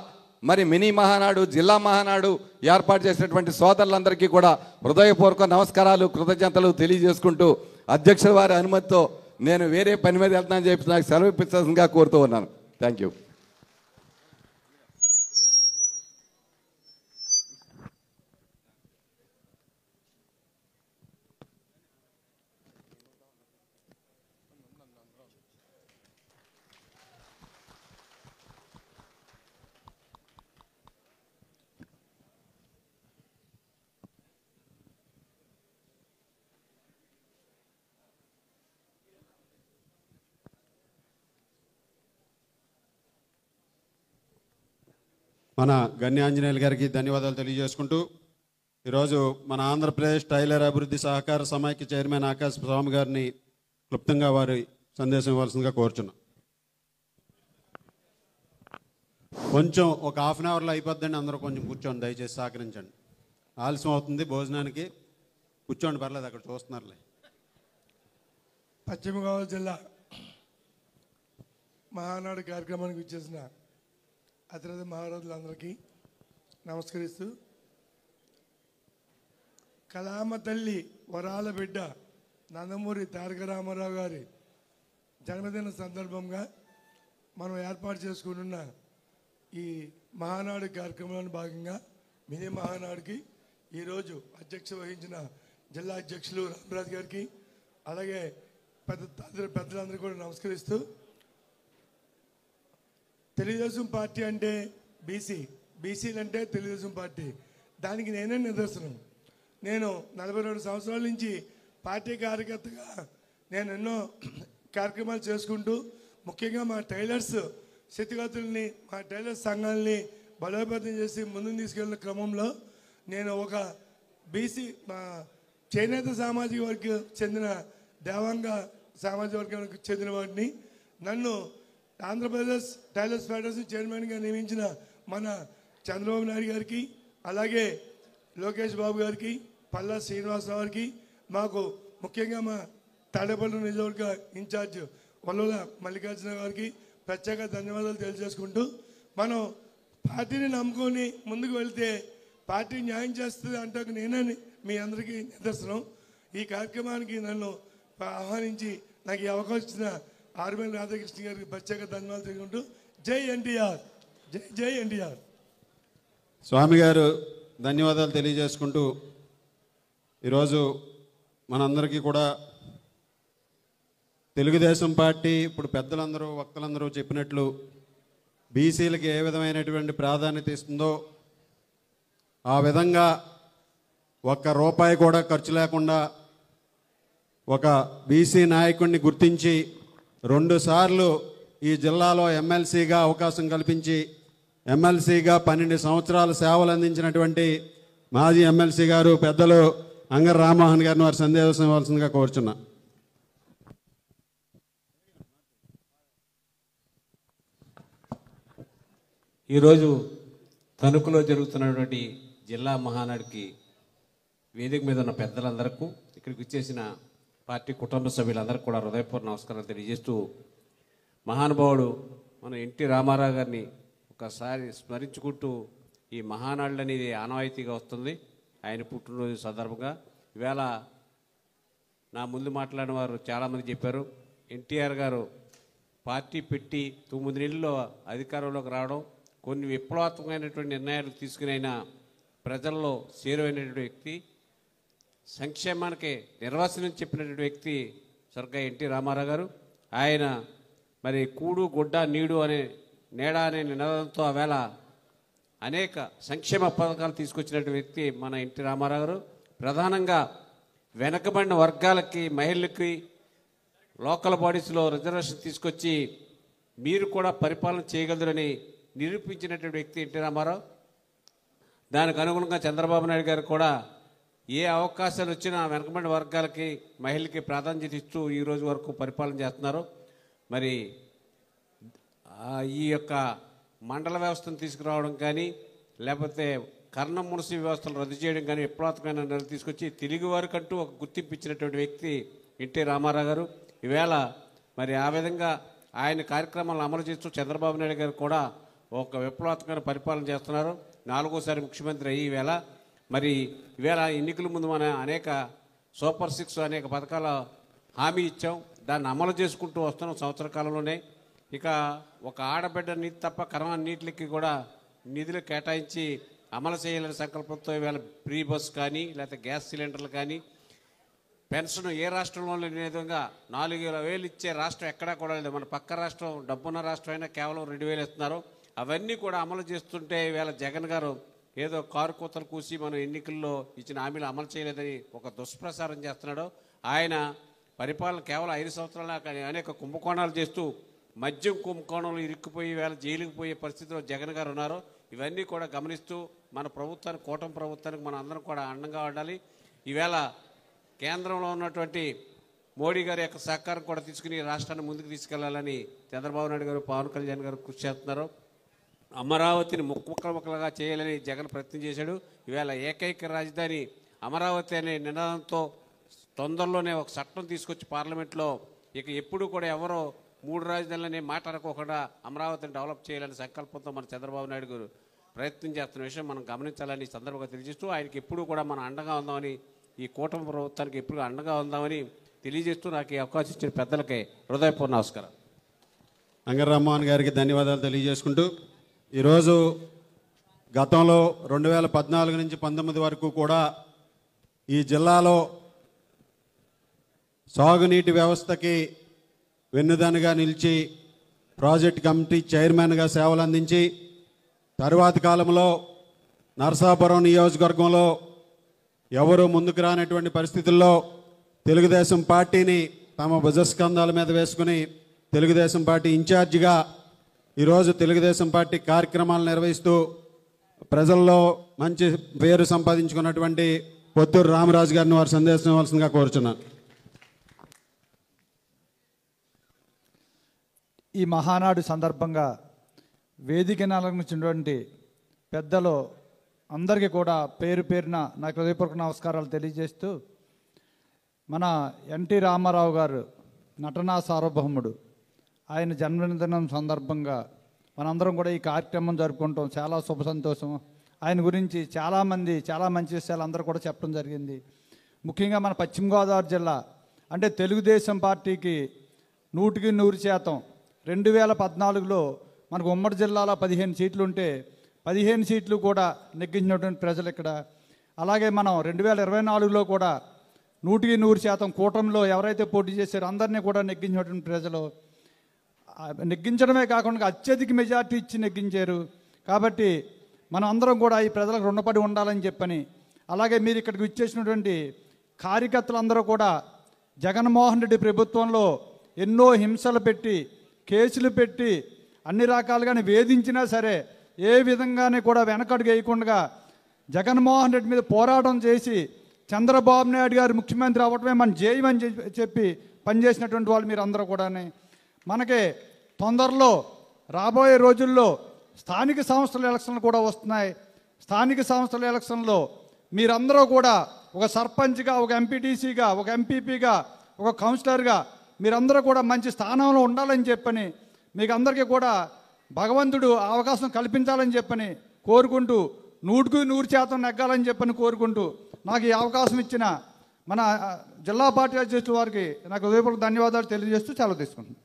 మరి మినీ మహానాడు జిల్లా మహానాడు ఏర్పాటు చేసినటువంటి సోదరులందరికీ కూడా హృదయపూర్వక నమస్కారాలు కృతజ్ఞతలు తెలియజేసుకుంటూ అధ్యక్షుల వారి అనుమతితో నేను వేరే పని మీద వెళ్తానని చెప్పి నాకు సెలవు ఇప్పించాల్సిందిగా కోరుతూ ఉన్నాను. Thank you. మన గణ్యాంజనేయులు గారికి ధన్యవాదాలు తెలియజేసుకుంటూ ఈరోజు మన ఆంధ్రప్రదేశ్ టైలర్ అభివృద్ధి సహకార సమైక్య చైర్మన్ ఆకాశ స్వామి గారిని క్లుప్తంగా వారి సందేశం ఇవ్వాల్సిందిగా కోరుచున్నాం. కొంచెం ఒక హాఫ్ అన్ అవర్లో అయిపోద్దండి, అందరూ కొంచెం కూర్చోండి, దయచేసి సహకరించండి. ఆలస్యం అవుతుంది భోజనానికి, కూర్చోండి పర్లేదు, అక్కడ చూస్తున్నారులే. పశ్చిమ గోదావరి జిల్లా మహానాడు కార్యక్రమానికి వచ్చేసిన అతిరథ మహారాజులందరికీ నమస్కరిస్తూ, కళామ తల్లి వరాల బిడ్డ నందమూరి తారక రామారావు గారి జన్మదిన సందర్భంగా మనం ఏర్పాటు చేసుకున్న ఈ మహానాడు కార్యక్రమంలో భాగంగా మినీ మహానాడుకి ఈరోజు అధ్యక్షత వహించిన జిల్లా అధ్యక్షులు రామరాజు గారికి అలాగే పెద్దలందరికీ కూడా నమస్కరిస్తూ, తెలుగుదేశం పార్టీ అంటే బీసీలు అంటే తెలుగుదేశం పార్టీ, దానికి నేనే నిదర్శనం. నేను 42 సంవత్సరాల నుంచి పార్టీ కార్యకర్తగా నేను ఎన్నో కార్యక్రమాలు చేసుకుంటూ ముఖ్యంగా మా టైలర్స్ స్థితిగతుల్ని మా టైలర్స్ సంఘాలని బలోపేతం చేసి ముందుకు తీసుకెళ్లిన క్రమంలో నేను ఒక బీసీ మా చేనేత సామాజిక వర్గం చెందిన దేవాంగ సామాజిక వర్గానికి చెందిన వాటిని నన్ను ఆంధ్రప్రదేశ్ టైలర్స్ ఫెడరేషన్ చైర్మన్గా నియమించిన మన చంద్రబాబు నాయుడు గారికి అలాగే లోకేష్ బాబు గారికి పల్లా శ్రీనివాసరావు గారికి మాకు ముఖ్యంగా మా తాడేపల్లి నియోజకవర్గ ఇన్ఛార్జ్ వల్లుల మల్లికార్జున గారికి ప్రత్యేక ధన్యవాదాలు తెలియజేసుకుంటూ, మనం పార్టీని నమ్ముకొని ముందుకు వెళ్తే పార్టీ న్యాయం చేస్తుంది అంటే నేనే మీ అందరికీ నిదర్శనం. ఈ కార్యక్రమానికి నన్ను ఆహ్వానించి నాకు ఈ అవకాశం ఇచ్చిన ఆర్మేల్ రాధాకృష్ణ గారికి ప్రత్యేక ధన్యవాదాలు తెలుసుకుంటూ జై ఎన్టీఆర్, జై ఎన్టీఆర్. స్వామి గారు ధన్యవాదాలు తెలియజేసుకుంటూ ఈరోజు మనందరికీ కూడా తెలుగుదేశం పార్టీ ఇప్పుడు పెద్దలందరూ వక్తలందరూ చెప్పినట్లు బీసీలకి ఏ విధమైనటువంటి ప్రాధాన్యత ఇస్తుందో ఆ విధంగా ఒక్క రూపాయి కూడా ఖర్చు లేకుండా ఒక బీసీ నాయకుడిని గుర్తించి 2 సార్లు ఈ జిల్లాలో ఎమ్మెల్సీగా అవకాశం కల్పించి ఎమ్మెల్సీగా 12 సంవత్సరాల సేవలు అందించినటువంటి మాజీ ఎమ్మెల్సీ గారు పెద్దలు అంగర్ రామ్మోహన్ గారిని వారి సందేశం ఇవ్వాల్సిందిగా కోరుచున్నా. ఈరోజు తణుకులో జరుగుతున్నటువంటి జిల్లా మహానాడికి వేదిక మీద ఉన్న పెద్దలందరికీ ఇక్కడికి వచ్చేసిన పార్టీ కుటుంబ సభ్యులందరికీ కూడా హృదయపూర్వక నమస్కారాలు తెలియజేస్తూ, మహానుభావుడు మన ఎన్టీ రామారావు గారిని ఒకసారి స్మరించుకుంటూ ఈ మహానాళ్ళు అనేది ఆనవాయితీగా వస్తుంది. ఆయన పుట్టినరోజు సందర్భంగా ఈవేళ నా ముందు మాట్లాడిన వారు చాలామంది చెప్పారు, ఎన్టీఆర్ గారు పార్టీ పెట్టి 9 నెలల్లో అధికారంలోకి రావడం, కొన్ని విప్లవాత్మకమైనటువంటి నిర్ణయాలు తీసుకునైనా ప్రజల్లో చేరువైనటువంటి వ్యక్తి, సంక్షేమానికి నిర్వచనం చెప్పినటువంటి వ్యక్తి స్వర్గీయ ఎన్టీ రామారావు గారు. ఆయన మరి కూడు గుడ్డ నీడు అనే నేడ అనే నినాదంతో ఆవేళ అనేక సంక్షేమ పథకాలు తీసుకొచ్చినటువంటి వ్యక్తి మన ఎన్టీ రామారావు గారు. ప్రధానంగా వెనకబడిన వర్గాలకి, మహిళలకి లోకల్ బాడీస్లో రిజర్వేషన్ తీసుకొచ్చి మీరు కూడా పరిపాలన చేయగలరని నిరూపించినటువంటి వ్యక్తి ఎన్టీ రామారావు. దానికి అనుగుణంగా చంద్రబాబు నాయుడు గారు కూడా ఏ అవకాశాలు వచ్చినా వెనకబడిన వర్గాలకి, మహిళలకి ప్రాధాన్యత ఇస్తూ ఈ రోజు వరకు పరిపాలన చేస్తున్నారు. మరి ఈ యొక్క మండల వ్యవస్థను తీసుకురావడం కానీ, లేకపోతే కర్ణం మున్సి వ్యవస్థను రద్దు చేయడం కానీ విప్లవాత్మకమైన నిర్ణయం తీసుకొచ్చి తెలుగు వారికంటూ ఒక గుర్తింపు ఇచ్చినటువంటి వ్యక్తి ఎన్టీ రామారావు గారు. ఈవేళ మరి ఆ విధంగా ఆయన కార్యక్రమాలను అమలు చేస్తూ చంద్రబాబు నాయుడు గారు కూడా ఒక విప్లవాత్మకమైన పరిపాలన చేస్తున్నారు. 4వ ముఖ్యమంత్రి అయ్యి ఈవేళ మరి ఈవేళ ఎన్నికల ముందు మన అనేక సూపర్ 6 అనేక పథకాల హామీ ఇచ్చాం. దాన్ని అమలు చేసుకుంటూ వస్తున్నాం సంవత్సర కాలంలోనే. ఇక ఒక ఆడబిడ్డ నీతి తప్ప కర్మాన్నిటికి కూడా నిధులు కేటాయించి అమలు చేయాలనే సంకల్పంతో ఈవేళ ఫ్రీ బస్ కానీ, లేకపోతే గ్యాస్ సిలిండర్లు కానీ, పెన్షన్ ఏ రాష్ట్రంలో లేని విధంగా 4,000 ఇచ్చే రాష్ట్రం ఎక్కడా కూడా లేదు. మన పక్క రాష్ట్రం డబ్బున్న రాష్ట్రం అయినా కేవలం 2,000 ఇస్తున్నారు. అవన్నీ కూడా అమలు చేస్తుంటే ఈవేళ జగన్ గారు ఏదో కారు కూతలు కూసి మనం ఎన్నికల్లో ఇచ్చిన హామీలు అమలు చేయలేదని ఒక దుష్ప్రచారం చేస్తున్నాడు. ఆయన పరిపాలన కేవలం 5 సంవత్సరాల అనేక కుంభకోణాలు చేస్తూ మద్యం కుంభకోణంలో ఇరుక్కుపోయి ఈవేళ జైలుకు పోయే పరిస్థితిలో జగన్ గారు ఉన్నారు. ఇవన్నీ కూడా గమనిస్తూ మన ప్రభుత్వానికి, కూటమి ప్రభుత్వానికి మనం అందరం కూడా అండంగా ఉండాలి. ఈవేళ కేంద్రంలో ఉన్నటువంటి మోడీ గారి యొక్క సహకారం కూడా తీసుకుని రాష్ట్రాన్ని ముందుకు తీసుకెళ్లాలని చంద్రబాబు నాయుడు గారు, పవన్ కళ్యాణ్ గారు కృషి చేస్తున్నారు. అమరావతిని ముక్కలుగా చేయాలని జగన్ ప్రయత్నం చేశాడు. ఈవేళ ఏకైక రాజధాని అమరావతి అనే నినాదంతో తొందరలోనే ఒక చట్టం తీసుకొచ్చి పార్లమెంట్లో ఇక ఎప్పుడు కూడా ఎవరో 3 రాజధానులనే మాట్లాడుకోకుండా అమరావతిని డెవలప్ చేయాలనే సంకల్పంతో మన చంద్రబాబు నాయుడు గారు ప్రయత్నం చేస్తున్న విషయం మనం గమనించాలని సందర్భంగా తెలియజేస్తూ, ఆయనకి ఎప్పుడు కూడా మనం అండగా ఉందామని, ఈ కూటమి ప్రభుత్వానికి ఎప్పుడు అండగా ఉందామని తెలియజేస్తూ నాకు ఈ అవకాశం ఇచ్చిన పెద్దలకే హృదయపూర్వక నమస్కారం. అంగర్ రామ్మోహన్ గారికి ధన్యవాదాలు తెలియజేసుకుంటూ, ఈరోజు గతంలో 2014 నుంచి 19 వరకు కూడా ఈ జిల్లాలో సాగునీటి వ్యవస్థకి వెన్నుదన్నుగా నిలిచి ప్రాజెక్ట్ కమిటీ చైర్మన్గా సేవలు అందించి, తరువాతి కాలంలో నరసాపురం నియోజకవర్గంలో ఎవరు ముందుకు రానటువంటి పరిస్థితుల్లో తెలుగుదేశం పార్టీని తమ భుజస్కంధాల మీద వేసుకుని తెలుగుదేశం పార్టీ ఇన్ఛార్జిగా ఈరోజు తెలుగుదేశం పార్టీ కార్యక్రమాలు నిర్వహిస్తూ ప్రజల్లో మంచి పేరు సంపాదించుకున్నటువంటి పొత్తూరు రామరాజు గారిని వారి సందేశం ఇవ్వాల్సిందిగా కోరుచున్నాను. ఈ మహానాడు సందర్భంగా వేదికను అలంకరించినటువంటి పెద్దలు అందరికీ కూడా పేరు పేరున నాకు హృదయపూర్వక నమస్కారాలు తెలియజేస్తూ, మన ఎన్టీ రామారావు గారు నటనా సార్వభౌముడు, ఆయన జన్మదినం సందర్భంగా మనందరం కూడా ఈ కార్యక్రమం జరుపుకుంటాం. చాలా శుభ సంతోషం. ఆయన గురించి చాలా మంచి విషయాలు అందరూ కూడా చెప్పడం జరిగింది. ముఖ్యంగా మన పశ్చిమ గోదావరి జిల్లా అంటే తెలుగుదేశం పార్టీకి 100% 2014లో మనకు ఉమ్మడి జిల్లాలో 15 సీట్లు ఉంటే 15 సీట్లు కూడా నెగ్గించినటువంటి ప్రజలు ఇక్కడ. అలాగే మనం 2024లో కూడా 100% కూటమిలో ఎవరైతే పోటీ చేశారో అందరినీ కూడా నెగ్గించినటువంటి ప్రజలు నెగ్గించడమే కాకుండా అత్యధిక మెజార్టీ ఇచ్చి నెగ్గించారు. కాబట్టి మనం అందరం కూడా ఈ ప్రజలకు రుణపడి ఉండాలని చెప్పని, అలాగే మీరు ఇక్కడికి ఇచ్చేసినటువంటి కార్యకర్తలందరూ కూడా జగన్మోహన్ రెడ్డి ప్రభుత్వంలో ఎన్నో హింసలు పెట్టి కేసులు పెట్టి అన్ని రకాలుగానే వేధించినా సరే ఏ విధంగానే కూడా వెనకడుగు వేయకుండా జగన్మోహన్ రెడ్డి మీద పోరాటం చేసి చంద్రబాబు నాయుడు గారు ముఖ్యమంత్రి అవ్వటమే మన జయమని చెప్పి పనిచేసినటువంటి వాళ్ళు మీరు అందరూ కూడా. మనకి తొందరలో రాబోయే రోజుల్లో స్థానిక సంస్థల ఎలక్షన్లు కూడా వస్తున్నాయి. స్థానిక సంస్థల ఎలక్షన్లో మీరందరూ కూడా ఒక సర్పంచ్గా, ఒక ఎంపీటీసీగా, ఒక ఎంపీపీగా, ఒక కౌన్సిలర్గా మీరందరూ కూడా మంచి స్థానంలో ఉండాలని చెప్పని మీకు అందరికీ కూడా భగవంతుడు అవకాశం కల్పించాలని చెప్పని కోరుకుంటూ 100% నెగ్గాలని చెప్పని కోరుకుంటూ నాకు ఈ అవకాశం ఇచ్చిన మన జిల్లా పార్టీ అధ్యక్షుల వారికి నాకు హృదయపూర్వక ధన్యవాదాలు తెలియజేస్తూ సెలవు తీసుకుంటున్నాను.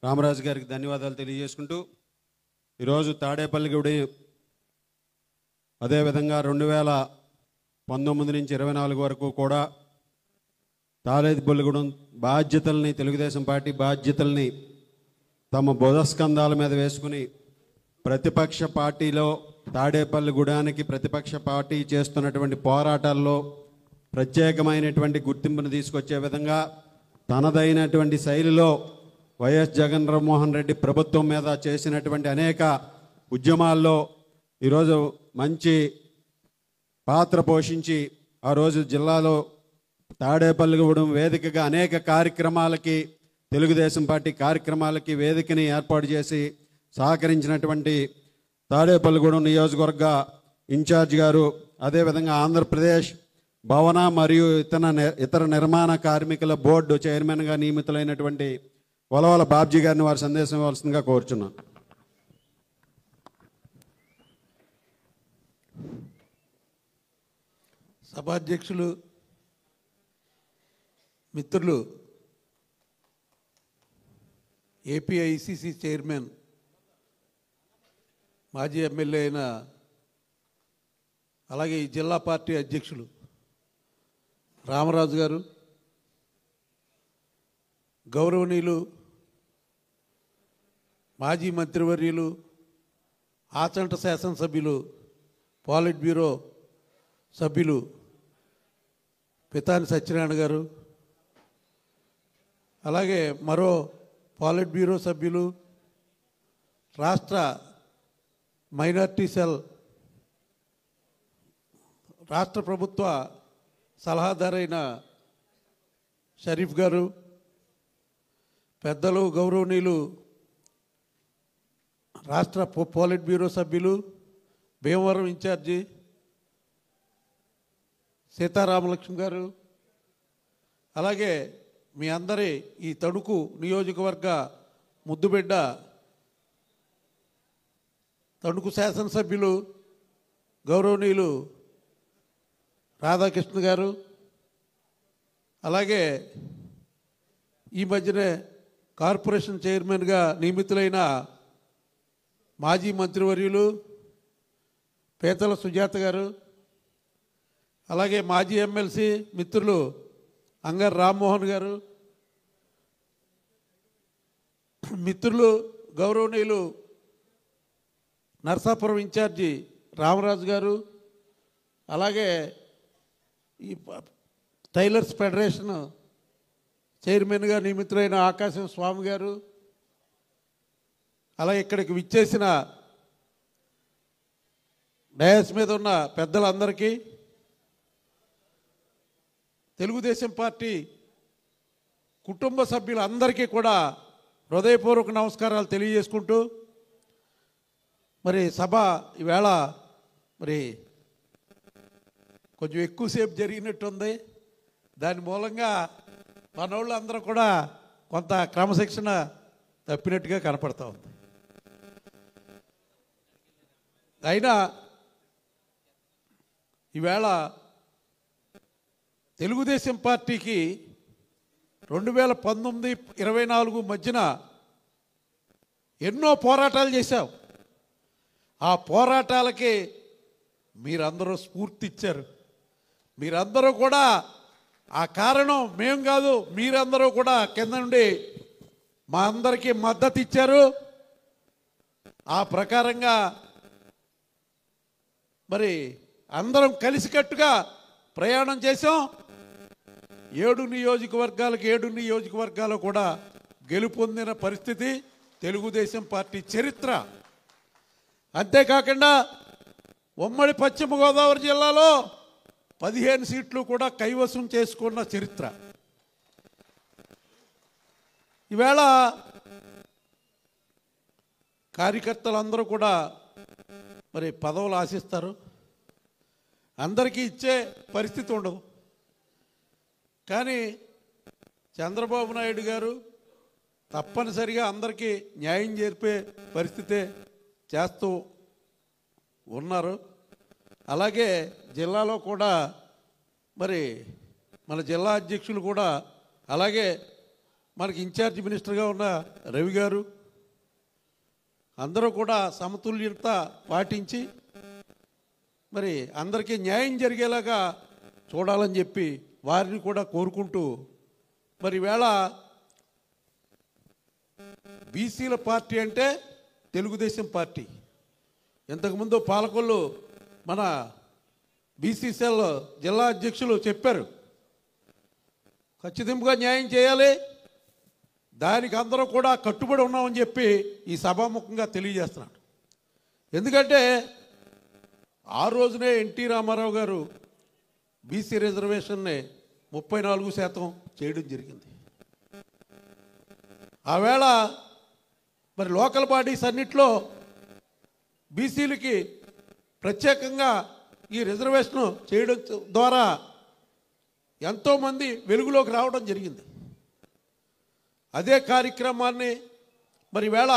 రామరాజు గారికి ధన్యవాదాలు తెలియజేసుకుంటూ ఈరోజు తాడేపల్లిగూడి అదేవిధంగా 2019 నుంచి 24 వరకు కూడా తాడేపల్లిగూడెం బాధ్యతల్ని, తెలుగుదేశం పార్టీ బాధ్యతల్ని తమ బుధస్కంధాల మీద వేసుకుని ప్రతిపక్ష పార్టీలో తాడేపల్లిగూడానికి ప్రతిపక్ష పార్టీ చేస్తున్నటువంటి పోరాటాల్లో ప్రత్యేకమైనటువంటి గుర్తింపును తీసుకొచ్చే విధంగా తనదైనటువంటి శైలిలో వైఎస్ జగన్మోహన్ రెడ్డి ప్రభుత్వం మీద చేసినటువంటి అనేక ఉద్యమాల్లో ఈరోజు మంచి పాత్ర పోషించి ఆ రోజు జిల్లాలో తాడేపల్లిగూడెం వేదికగా అనేక కార్యక్రమాలకి, తెలుగుదేశం పార్టీ కార్యక్రమాలకి వేదికని ఏర్పాటు చేసి సహకరించినటువంటి తాడేపల్లిగూడెం నియోజకవర్గ ఇన్ఛార్జ్ గారు, అదేవిధంగా ఆంధ్రప్రదేశ్ భవన మరియు ఇతర నిర్మాణ కార్మికుల బోర్డు చైర్మన్గా నియమితులైనటువంటి వలవల బాబ్జీ గారిని వారి సందేశం ఇవ్వాల్సిందిగా కోరుచున్నాను. సభాధ్యక్షులు, మిత్రులు, ఏపీఐసిసి చైర్మన్, మాజీ ఎమ్మెల్యే అయిన అలాగే ఈ జిల్లా పార్టీ అధ్యక్షులు రామరాజు గారు, గౌరవనీయులు మాజీ మంత్రివర్యులు, ఆచంట శాసనసభ్యులు, పాలిట్ బ్యూరో సభ్యులు పితాని సత్యనారాయణ గారు, అలాగే మరో పాలిట్ బ్యూరో సభ్యులు, రాష్ట్ర మైనార్టీ సెల్ రాష్ట్ర ప్రభుత్వ సలహాదారైన షరీఫ్ గారు, పెద్దలు గౌరవనీయులు రాష్ట్ర పోలిట్ బ్యూరో సభ్యులు, భీమవరం ఇన్ఛార్జి సీతారామలక్ష్మి గారు, అలాగే మీ అందరి ఈ తణుకు నియోజకవర్గ ముద్దుబిడ్డ తణుకు శాసనసభ్యులు గౌరవనీయులు రాధాకృష్ణ గారు, అలాగే ఈ మధ్యనే కార్పొరేషన్ చైర్మన్గా నియమితులైన మాజీ మంత్రివర్యులు పేతల సుజాత గారు, అలాగే మాజీ ఎమ్మెల్సీ మిత్రులు అంగర్ రామ్మోహన్ గారు, మిత్రులు గౌరవనీయులు నర్సాపురం ఇన్ఛార్జి రామరాజు గారు, అలాగే ఈ టైలర్స్ ఫెడరేషన్ చైర్మన్గా నియమితులైన ఆకాశం స్వామి గారు, అలాగే ఇక్కడికి విచ్చేసిన డయాస్ మీద ఉన్న పెద్దలందరికీ, తెలుగుదేశం పార్టీ కుటుంబ సభ్యులందరికీ కూడా హృదయపూర్వక నమస్కారాలు తెలియజేసుకుంటూ, మరి సభ ఈవేళ మరి కొంచెం ఎక్కువసేపు జరిగినట్టుంది. దాని మూలంగా మనోళ్ళు అందరూ కూడా కొంత క్రమశిక్షణ తప్పినట్టుగా కనపడతా ఉంది. అయినా ఈవేళ తెలుగుదేశం పార్టీకి 2019-24 మధ్యన ఎన్నో పోరాటాలు చేశాం. ఆ పోరాటాలకి మీరందరూ స్ఫూర్తి ఇచ్చారు. మీరందరూ కూడా ఆ కారణం మేం కాదు, మీరందరూ కూడా కింద నుండి మా అందరికీ మద్దతు ఇచ్చారు. ఆ ప్రకారంగా మరి అందరం కలిసికట్టుగా ప్రయాణం చేసాం. 7 నియోజకవర్గాలు కూడా గెలుపొందిన పరిస్థితి తెలుగుదేశం పార్టీ చరిత్ర. అంతేకాకుండా ఉమ్మడి పశ్చిమ గోదావరి జిల్లాలో 15 సీట్లు కూడా కైవసం చేసుకున్న చరిత్ర. ఈవేళ కార్యకర్తలందరూ కూడా మరి పదవులు ఆశిస్తారు. అందరికీ ఇచ్చే పరిస్థితి ఉండదు. కానీ చంద్రబాబు నాయుడు గారు తప్పనిసరిగా అందరికీ న్యాయం చేర్పే పరిస్థితే చేస్తూ ఉన్నారు. అలాగే జిల్లాలో కూడా మరి మన జిల్లా అధ్యక్షులు కూడా, అలాగే మనకి ఇన్ఛార్జ్ మినిస్టర్గా ఉన్న రవి గారు అందరూ కూడా సమతుల్యత పాటించి మరి అందరికీ న్యాయం జరిగేలాగా చూడాలని చెప్పి వారిని కూడా కోరుకుంటూ, మరి వేళ బీసీల పార్టీ అంటే తెలుగుదేశం పార్టీ. ఇంతకుముందు పాలకొల్లు మన బీసీసీఎల్ జిల్లా అధ్యక్షులు చెప్పారు, ఖచ్చితంగా న్యాయం చేయాలి, దానికి అందరూ కూడా కట్టుబడి ఉన్నామని చెప్పి ఈ సభాముఖంగా తెలియజేస్తున్నాడు. ఎందుకంటే ఆ రోజునే ఎన్టీ రామారావు గారు బీసీ రిజర్వేషన్ని 34% చేయడం జరిగింది. ఆవేళ మరి లోకల్ బాడీస్ అన్నిట్లో బీసీలకి ప్రత్యేకంగా ఈ రిజర్వేషన్ చేయడం ద్వారా ఎంతోమంది వెలుగులోకి రావడం జరిగింది. అదే కార్యక్రమాన్ని మరి వేళ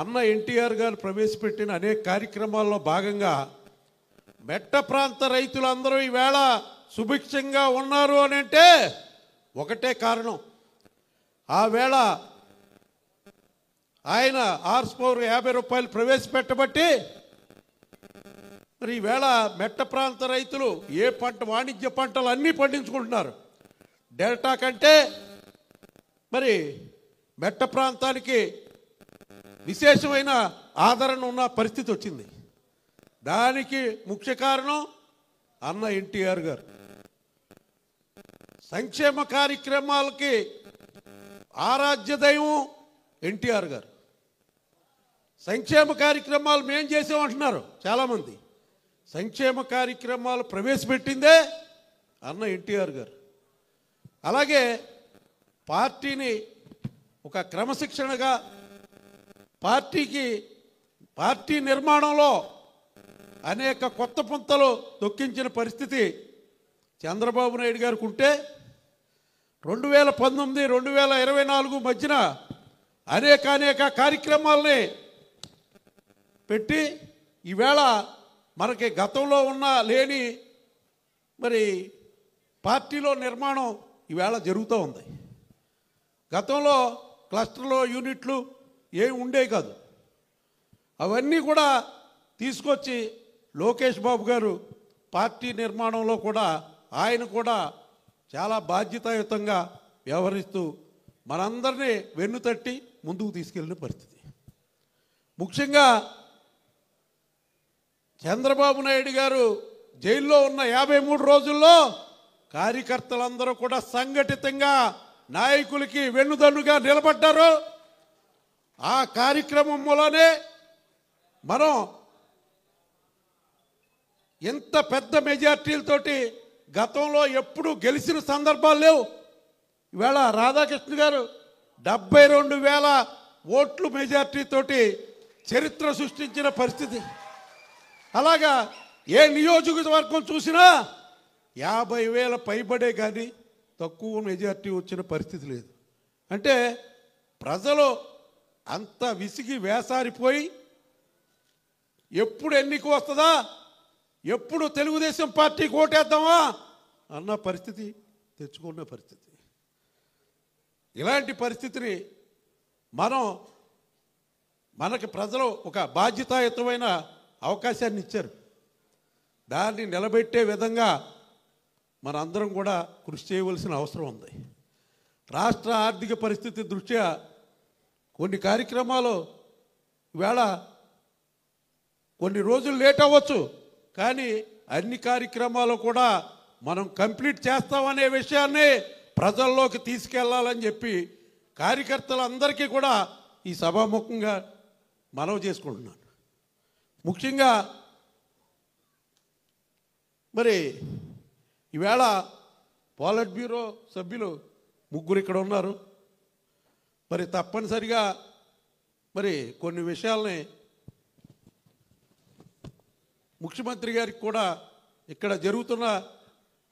అన్న ఎన్టీఆర్ గారు ప్రవేశపెట్టిన అనేక కార్యక్రమాల్లో భాగంగా మెట్ట ప్రాంత రైతులందరూ ఈవేళ సుభిక్షంగా ఉన్నారు అని అంటే ఒకటే కారణం, ఆ వేళ ఆయన హార్స్ పవర్ 50 రూపాయలు ప్రవేశపెట్టబట్టి మరి ఈవేళ మెట్ట ప్రాంత రైతులు ఏ పంట వాణిజ్య పంటలు అన్నీ పండించుకుంటున్నారు. డెల్టా కంటే మరి మెట్ట ప్రాంతానికి విశేషమైన ఆదరణ ఉన్న పరిస్థితి వచ్చింది. దానికి ముఖ్య కారణం అన్న ఎన్టీఆర్ గారు. సంక్షేమ కార్యక్రమాలకి ఆరాధ్య దైవం ఎన్టీఆర్ గారు. సంక్షేమ కార్యక్రమాలు మేం చేసామంటున్నారు చాలామంది. సంక్షేమ కార్యక్రమాలు ప్రవేశపెట్టిందే అన్న ఎన్టీఆర్ గారు. అలాగే పార్టీని ఒక క్రమశిక్షణగా పార్టీ నిర్మాణంలో అనేక కొత్త పుంతలు తొక్కించిన పరిస్థితి చంద్రబాబు నాయుడు గారికి ఉంటే 2019, 2024 మధ్యన అనేక కార్యక్రమాలని పెట్టి ఈవేళ మనకి గతంలో ఉన్న లేని మరి పార్టీలో నిర్మాణం ఈవేళ జరుగుతూ ఉంది. గతంలో క్లస్టర్లో యూనిట్లు ఏమి ఉండేవి కాదు. అవన్నీ కూడా తీసుకొచ్చి లోకేష్ బాబు గారు పార్టీ నిర్మాణంలో కూడా ఆయన కూడా చాలా బాధ్యతాయుతంగా వ్యవహరిస్తూ మనందరినీ వెన్నుతట్టి ముందుకు తీసుకెళ్ళిన పరిస్థితి. ముఖ్యంగా చంద్రబాబు నాయుడు గారు జైల్లో ఉన్న 53 రోజుల్లో కార్యకర్తలందరూ కూడా సంఘటితంగా నాయకులకి వెన్నుదన్నుగా నిలబడ్డారు. ఆ కార్యక్రమం మూలనే మనం ఎంత పెద్ద మెజార్టీలతోటి గతంలో ఎప్పుడు గెలిచిన సందర్భాలు లేవు. ఈవేళ రాధాకృష్ణ గారు 72,000 ఓట్లు మెజార్టీతోటి చరిత్ర సృష్టించిన పరిస్థితి. అలాగా ఏ నియోజకవర్గం చూసినా 50,000 పైబడే కానీ తక్కువ మెజార్టీ వచ్చిన పరిస్థితి లేదు. అంటే ప్రజలు అంత విసిగి వేసారిపోయి ఎప్పుడు ఎన్నిక వస్తుందా, ఎప్పుడు తెలుగుదేశం పార్టీకి ఓటేద్దామా అన్న పరిస్థితి తెచ్చుకున్న పరిస్థితి. ఇలాంటి పరిస్థితిని మనం మనకి ప్రజలు ఒక బాధ్యతాయుతమైన అవకాశాన్ని ఇచ్చారు. దాన్ని నిలబెట్టే విధంగా మనందరం కూడా కృషి చేయవలసిన అవసరం ఉంది. రాష్ట్ర ఆర్థిక పరిస్థితి దృష్ట్యా కొన్ని కార్యక్రమాలు ఈవేళ కొన్ని రోజులు లేట్ అవ్వచ్చు, కానీ అన్ని కార్యక్రమాలు కూడా మనం కంప్లీట్ చేస్తామనే విషయాన్ని ప్రజల్లోకి తీసుకెళ్లాలని చెప్పి కార్యకర్తలందరికీ కూడా ఈ సభాముఖంగా మనవి చేసుకుంటున్నాను. ముఖ్యంగా మరి ఈవేళ పాలిట్ బ్యూరో సభ్యులు 3 ఇక్కడ ఉన్నారు. మరి తప్పనిసరిగా మరి కొన్ని విషయాల్ని ముఖ్యమంత్రి గారికి కూడా ఇక్కడ జరుగుతున్న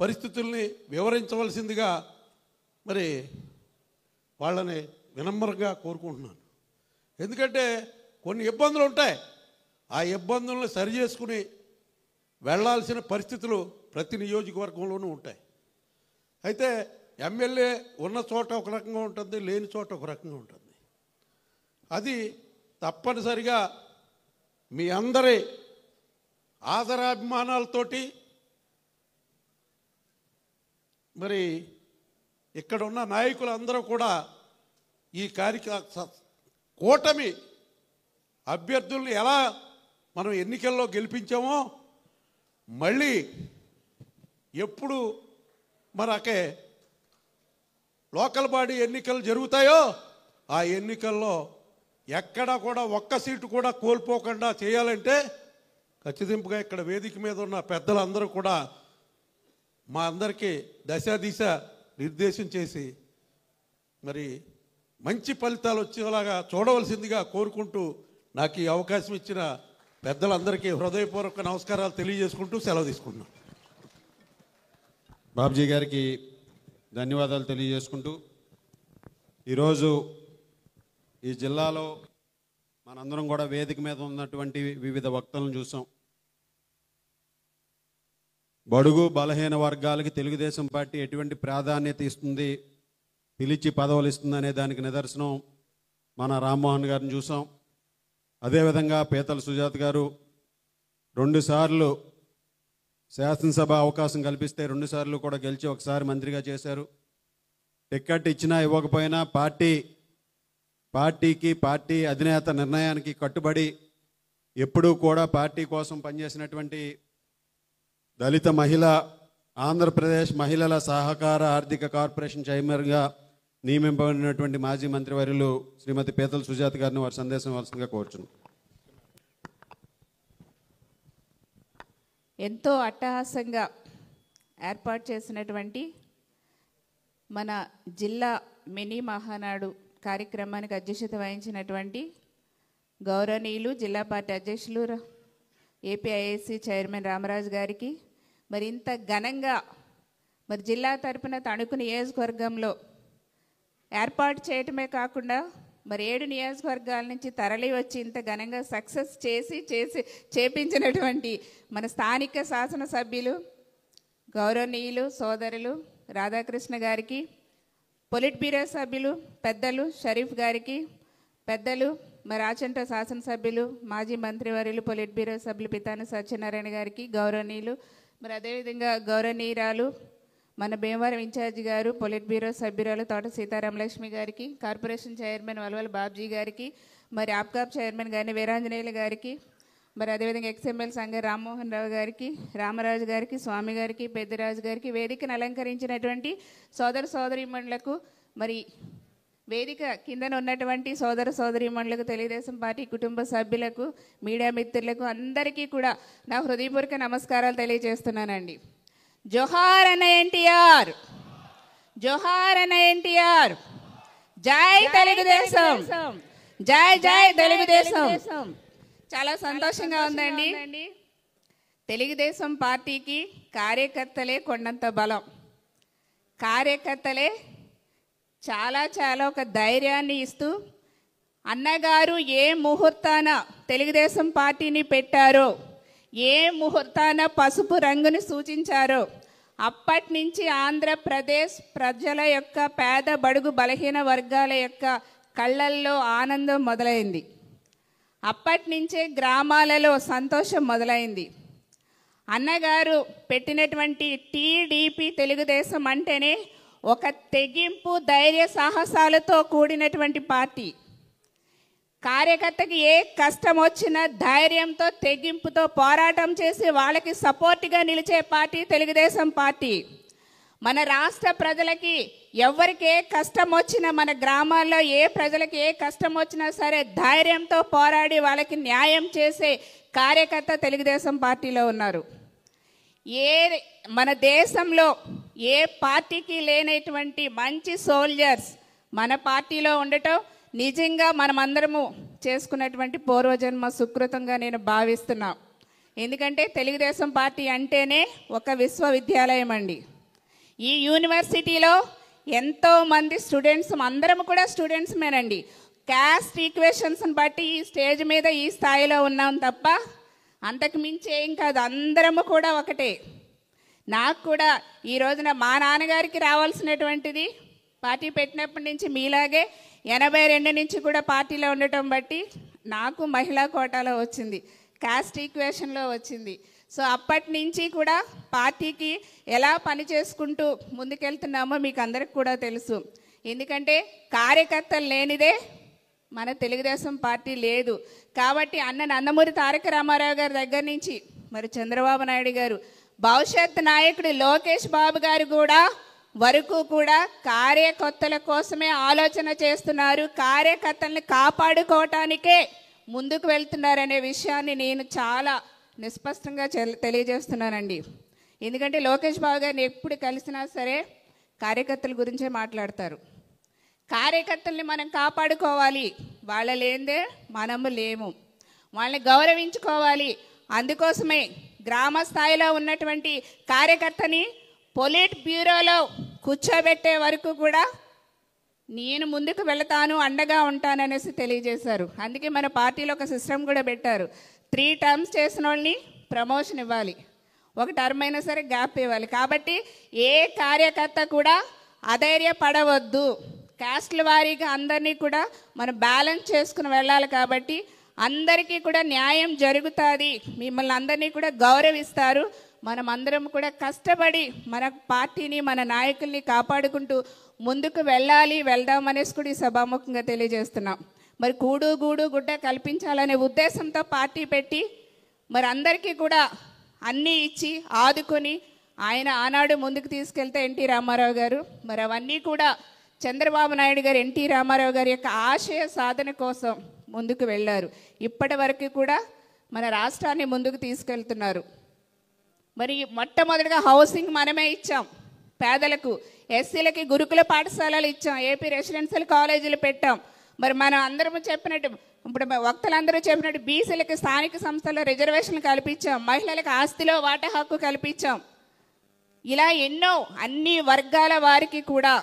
పరిస్థితుల్ని వివరించవలసిందిగా మరి వాళ్ళని వినమ్రంగా కోరుకుంటున్నాను. ఎందుకంటే కొన్ని ఇబ్బందులు ఉంటాయి, ఆ ఇబ్బందులను సరి చేసుకుని వెళ్ళాల్సిన పరిస్థితులు ప్రతి నియోజకవర్గంలోనూ ఉంటాయి. అయితే ఎమ్మెల్యే ఉన్న చోట ఒక రకంగా ఉంటుంది, లేని చోట ఒక రకంగా ఉంటుంది. అది తప్పనిసరిగా మీ అందరి ఆదరాభిమానాలతోటి మరి ఇక్కడ ఉన్న నాయకులందరూ కూడా ఈ కూటమి అభ్యర్థుల్ని ఎలా మనం ఎన్నికల్లో గెలిపించామో మళ్ళీ ఎప్పుడు మనకే లోకల్ బాడీ ఎన్నికలు జరుగుతాయో ఆ ఎన్నికల్లో ఎక్కడ కూడా ఒక్క సీటు కూడా కోల్పోకుండా చేయాలంటే ఖచ్చితంగా ఇక్కడ వేదిక మీద ఉన్న పెద్దలందరూ కూడా మా అందరికీ దశ నిర్దేశం చేసి మరి మంచి ఫలితాలు వచ్చేలాగా చూడవలసిందిగా కోరుకుంటూ నాకు ఈ అవకాశం ఇచ్చిన పెద్దలందరికీ హృదయపూర్వక నమస్కారాలు తెలియజేసుకుంటూ సెలవు తీసుకుంటున్నాను. బాబ్జీ గారికి ధన్యవాదాలు తెలియజేసుకుంటూ ఈరోజు ఈ జిల్లాలో మనందరం కూడా వేదిక మీద ఉన్నటువంటి వివిధ వక్తలను చూసాం. బడుగు బలహీన వర్గాలకి తెలుగుదేశం పార్టీ ఎటువంటి ప్రాధాన్యత ఇస్తుంది, పిలిచి పదవులు ఇస్తుంది అనే దానికి నిదర్శనం మన రామ్మోహన్ గారిని చూసాం. అదేవిధంగా పీతల సుజాత గారు 2 సార్లు శాసనసభ అవకాశం కల్పిస్తే 2 సార్లు కూడా గెలిచి ఒకసారి మంత్రిగా చేశారు. టిక్కెట్ ఇచ్చినా ఇవ్వకపోయినా పార్టీ అధినేత నిర్ణయానికి కట్టుబడి ఎప్పుడూ కూడా పార్టీ కోసం పనిచేసినటువంటి దళిత మహిళ, ఆంధ్రప్రదేశ్ మహిళల సహకార ఆర్థిక కార్పొరేషన్ చైర్మన్గా నియమింపబడినటువంటి మాజీ మంత్రివర్యులు శ్రీమతి పీతల సుజాత గారిని వారి సందేశం ఇవ్వాల్సిందిగా కోరుచున్నాను. ఎంతో అట్టహాసంగా ఏర్పాటు చేసినటువంటి మన జిల్లా మినీ మహానాడు కార్యక్రమానికి అధ్యక్షత వహించినటువంటి గౌరవనీయులు జిల్లా పార్టీ అధ్యక్షులు ఏపీఐఏసీ చైర్మన్ రామరాజు గారికి, మరి ఇంత ఘనంగా మరి జిల్లా తరపున తణుకు నియోజకవర్గంలో ఏర్పాటు చేయటమే కాకుండా మరి 7 నియోజకవర్గాల నుంచి తరలి వచ్చి ఇంత ఘనంగా సక్సెస్ చేపించినటువంటి మన స్థానిక శాసనసభ్యులు గౌరవనీయులు సోదరులు రాధాకృష్ణ గారికి, పొలిట్ బ్యూరో సభ్యులు పెద్దలు షరీఫ్ గారికి, పెద్దలు మరి ఆచంట శాసనసభ్యులు మాజీ మంత్రివర్యులు పొలిట్ బ్యూరో సభ్యులు పితాని సత్యనారాయణ గారికి, గౌరవనీయులు మరి అదేవిధంగా గౌరవనీయురాలు మన భీమవరం ఇన్ఛార్జి గారు పొలిట్ బ్యూరో సభ్యురాలు తోట సీతారామలక్ష్మి గారికి, కార్పొరేషన్ చైర్మన్ వలవల బాబ్జీ గారికి, మరి ఆప్కాప్ చైర్మన్ గారిని వీరాంజనేయులు గారికి, మరి అదేవిధంగా ఎక్స్ఎంఎల్ సంఘ రామ్మోహన్ రావు గారికి, రామరాజు గారికి, స్వామి గారికి, పెద్దరాజు గారికి, వేదికను అలంకరించినటువంటి సోదరీమణులకు, మరి వేదిక కిందన ఉన్నటువంటి సోదరీమణులకు, తెలుగుదేశం పార్టీ కుటుంబ సభ్యులకు, మీడియా మిత్రులకు అందరికీ కూడా నా హృదయపూర్వక నమస్కారాలు తెలియజేస్తున్నానండి. జోహార్ అన్న ఎన్టీఆర్, జోహార్ అన్న ఎన్టీఆర్, జై తెలుగుదేశం, జై జై తెలుగుదేశం. చాలా సంతోషంగా ఉందండి. తెలుగుదేశం పార్టీకి కార్యకర్తలే కొండంత బలం. కార్యకర్తలే చాలా ఒక ధైర్యాన్ని ఇస్తూ అన్నగారు ఏ ముహూర్తాన తెలుగుదేశం పార్టీని పెట్టారో, ఏ ముహూర్తాన పసుపు రంగుని సూచించారో అప్పటి నుంచి ఆంధ్రప్రదేశ్ ప్రజల యొక్క పేద బడుగు బలహీన వర్గాల యొక్క కళ్ళల్లో ఆనందం మొదలైంది. అప్పటి నుంచే గ్రామాలలో సంతోషం మొదలైంది. అన్నగారు పెట్టినటువంటి టీడీపీ తెలుగుదేశం అంటేనే ఒక తెగింపు, ధైర్య సాహసాలతో కూడినటువంటి పార్టీ. కార్యకర్తకి ఏ కష్టం వచ్చినా ధైర్యంతో, తెగింపుతో పోరాటం చేసి వాళ్ళకి సపోర్ట్గా నిలిచే పార్టీ తెలుగుదేశం పార్టీ. మన రాష్ట్ర ప్రజలకి ఎవరికి ఏ కష్టం వచ్చినా, మన గ్రామాల్లో ఏ ప్రజలకి ఏ కష్టం వచ్చినా సరే ధైర్యంతో పోరాడి వాళ్ళకి న్యాయం చేసే కార్యకర్త తెలుగుదేశం పార్టీలో ఉన్నారు. మన దేశంలో ఏ పార్టీకి లేనటువంటి మంచి సోల్జర్స్ మన పార్టీలో ఉండటం నిజంగా మనమందరము చేసుకున్నటువంటి పూర్వజన్మ సుకృతంగా నేను భావిస్తున్నా. ఎందుకంటే తెలుగుదేశం పార్టీ అంటేనే ఒక విశ్వవిద్యాలయం అండి. ఈ యూనివర్సిటీలో ఎంతోమంది స్టూడెంట్స్, అందరం కూడా స్టూడెంట్స్మేనండి. క్యాస్ట్ ఈక్వేషన్స్ని బట్టి ఈ స్టేజ్ మీద ఈ స్థాయిలో ఉన్నాం తప్ప అంతకు మించి ఏం కాదు. అందరము కూడా ఒకటే. నాకు కూడా ఈ రోజున మా నాన్నగారికి రావాల్సినటువంటిది పార్టీ పెట్టినప్పటి నుంచి మీలాగే 82 నుంచి కూడా పార్టీలో ఉండటం బట్టి నాకు మహిళా కోటాలో వచ్చింది, క్యాస్ట్ ఈక్వేషన్లో వచ్చింది. సో అప్పటి నుంచి కూడా పార్టీకి ఎలా పని చేసుకుంటూ ముందుకెళ్తున్నామో మీకు అందరికి కూడా తెలుసు. ఎందుకంటే కార్యకర్తలు లేనిదే మన తెలుగుదేశం పార్టీ లేదు. కాబట్టి అన్న నందమూరి తారక రామారావు గారి దగ్గర నుంచి మరి చంద్రబాబు నాయుడు గారు, భవిష్యత్ నాయకుడు లోకేష్ బాబు గారు కూడా వరకు కూడా కార్యకర్తల కోసమే ఆలోచన చేస్తున్నారు, కార్యకర్తల్ని కాపాడుకోవటానికే ముందుకు వెళ్తున్నారనే విషయాన్ని నేను చాలా నిస్పష్టంగా తెలియజేస్తున్నానండి. ఎందుకంటే లోకేష్ బాబు గారిని ఎప్పుడు కలిసినా సరే కార్యకర్తల గురించే మాట్లాడతారు. కార్యకర్తల్ని మనం కాపాడుకోవాలి, వాళ్ళ లేనిదే మనము లేము, వాళ్ళని గౌరవించుకోవాలి. అందుకోసమే గ్రామ స్థాయిలో ఉన్నటువంటి కార్యకర్తని పొలిట్ బ్యూరోలో కూర్చోబెట్టే వరకు కూడా నేను ముందుకు వెళతాను, అండగా ఉంటాననేసి తెలియజేశారు. అందుకే మన పార్టీలో ఒక సిస్టమ్ కూడా పెట్టారు. 3 టర్మ్స్ చేసిన వాళ్ళని ప్రమోషన్ ఇవ్వాలి, ఒక టర్మ్ అయినా సరే గ్యాప్ ఇవ్వాలి. కాబట్టి ఏ కార్యకర్త కూడా అధైర్యపడవద్దు. క్యాస్ట్ల వారీగా అందరినీ కూడా మనం బ్యాలెన్స్ చేసుకుని వెళ్ళాలి. కాబట్టి అందరికీ కూడా న్యాయం జరుగుతుంది, మిమ్మల్ని అందరినీ కూడా గౌరవిస్తారు. మనం అందరం కూడా కష్టపడి మన పార్టీని, మన నాయకుల్ని కాపాడుకుంటూ ముందుకు వెళ్దామనేసి కూడా ఈ సభాముఖంగా తెలియజేస్తున్నాం. మరి కూడు గూడు గుడ్డ కల్పించాలనే ఉద్దేశంతో పార్టీ పెట్టి మరి అందరికీ కూడా అన్నీ ఇచ్చి ఆదుకొని ఆయన ఆనాడు ముందుకు తీసుకెళ్తే ఎన్టీ రామారావు గారు, మరి అవన్నీ కూడా చంద్రబాబు నాయుడు గారు ఎన్టీ రామారావు గారి యొక్క ఆశయ సాధన కోసం ముందుకు వెళ్ళారు. ఇప్పటి వరకు కూడా మన రాష్ట్రాన్ని ముందుకు తీసుకెళ్తున్నారు. మరి మొట్టమొదటిగా హౌసింగ్ మనమే ఇచ్చాం పేదలకు, ఎస్సీలకి గురుకుల పాఠశాలలు ఇచ్చాం, ఏపీ రెసిడెన్షియల్ కాలేజీలు పెట్టాం. మరి మనం అందరం చెప్పినట్టు, ఇప్పుడు వక్తలందరూ చెప్పినట్టు బీసీలకి స్థానిక సంస్థల్లో రిజర్వేషన్లు కల్పించాం, మహిళలకు ఆస్తిలో వాటా హక్కు కల్పించాం. ఇలా ఎన్నో అన్ని వర్గాల వారికి కూడా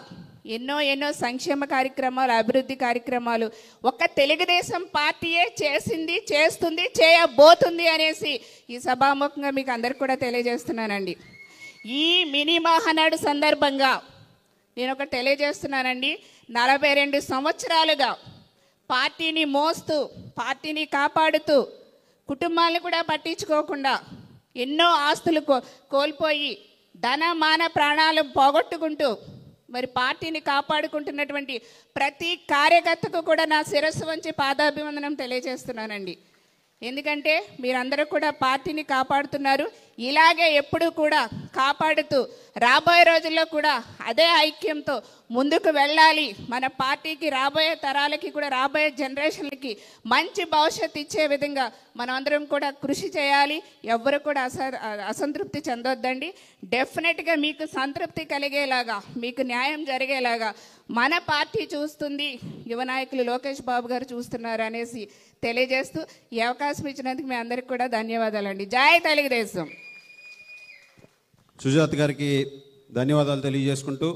ఎన్నో సంక్షేమ కార్యక్రమాలు, అభివృద్ధి కార్యక్రమాలు ఒక్క తెలుగుదేశం పార్టీయే చేసింది, చేస్తుంది, చేయబోతుంది అనేసి ఈ సభాముఖంగా మీకు అందరికి కూడా తెలియజేస్తున్నానండి. ఈ మినీ మహానాడు సందర్భంగా నేను ఒకటి తెలియజేస్తున్నానండి. 42 సంవత్సరాలుగా పార్టీని మోస్తూ, పార్టీని కాపాడుతూ, కుటుంబాలను కూడా పట్టించుకోకుండా ఎన్నో ఆస్తులు కోల్పోయి ధన మాన ప్రాణాలు పోగొట్టుకుంటూ మరి పార్టీని కాపాడుకుంటున్నటువంటి ప్రతి కార్యకర్తకు కూడా నా శిరస్సు వంచి పాదాభివందనం తెలియజేస్తున్నానండి. ఎందుకంటే మీరందరూ కూడా పార్టీని కాపాడుతున్నారు, ఇలాగే ఎప్పుడూ కూడా కాపాడుతూ రాబోయే రోజుల్లో కూడా అదే ఐక్యంతో ముందుకు వెళ్ళాలి. మన పార్టీకి రాబోయే తరాలకి కూడా, రాబోయే జనరేషన్లకి మంచి భవిష్యత్తు ఇచ్చే విధంగా మనం అందరం కూడా కృషి చేయాలి. ఎవ్వరు కూడా అసంతృప్తి చెందొద్దండి. డెఫినెట్గా మీకు సంతృప్తి కలిగేలాగా, మీకు న్యాయం జరిగేలాగా మన పార్టీ చూస్తుంది, యువ నాయకులు లోకేష్ బాబు గారు చూస్తున్నారు అనేసి తెలియజేస్తూ ఈ అవకాశం ఇచ్చినందుకు మీ అందరికి కూడా ధన్యవాదాలండి. జై తెలుగుదేశం. సుజాత గారికి ధన్యవాదాలు తెలియజేసుకుంటూ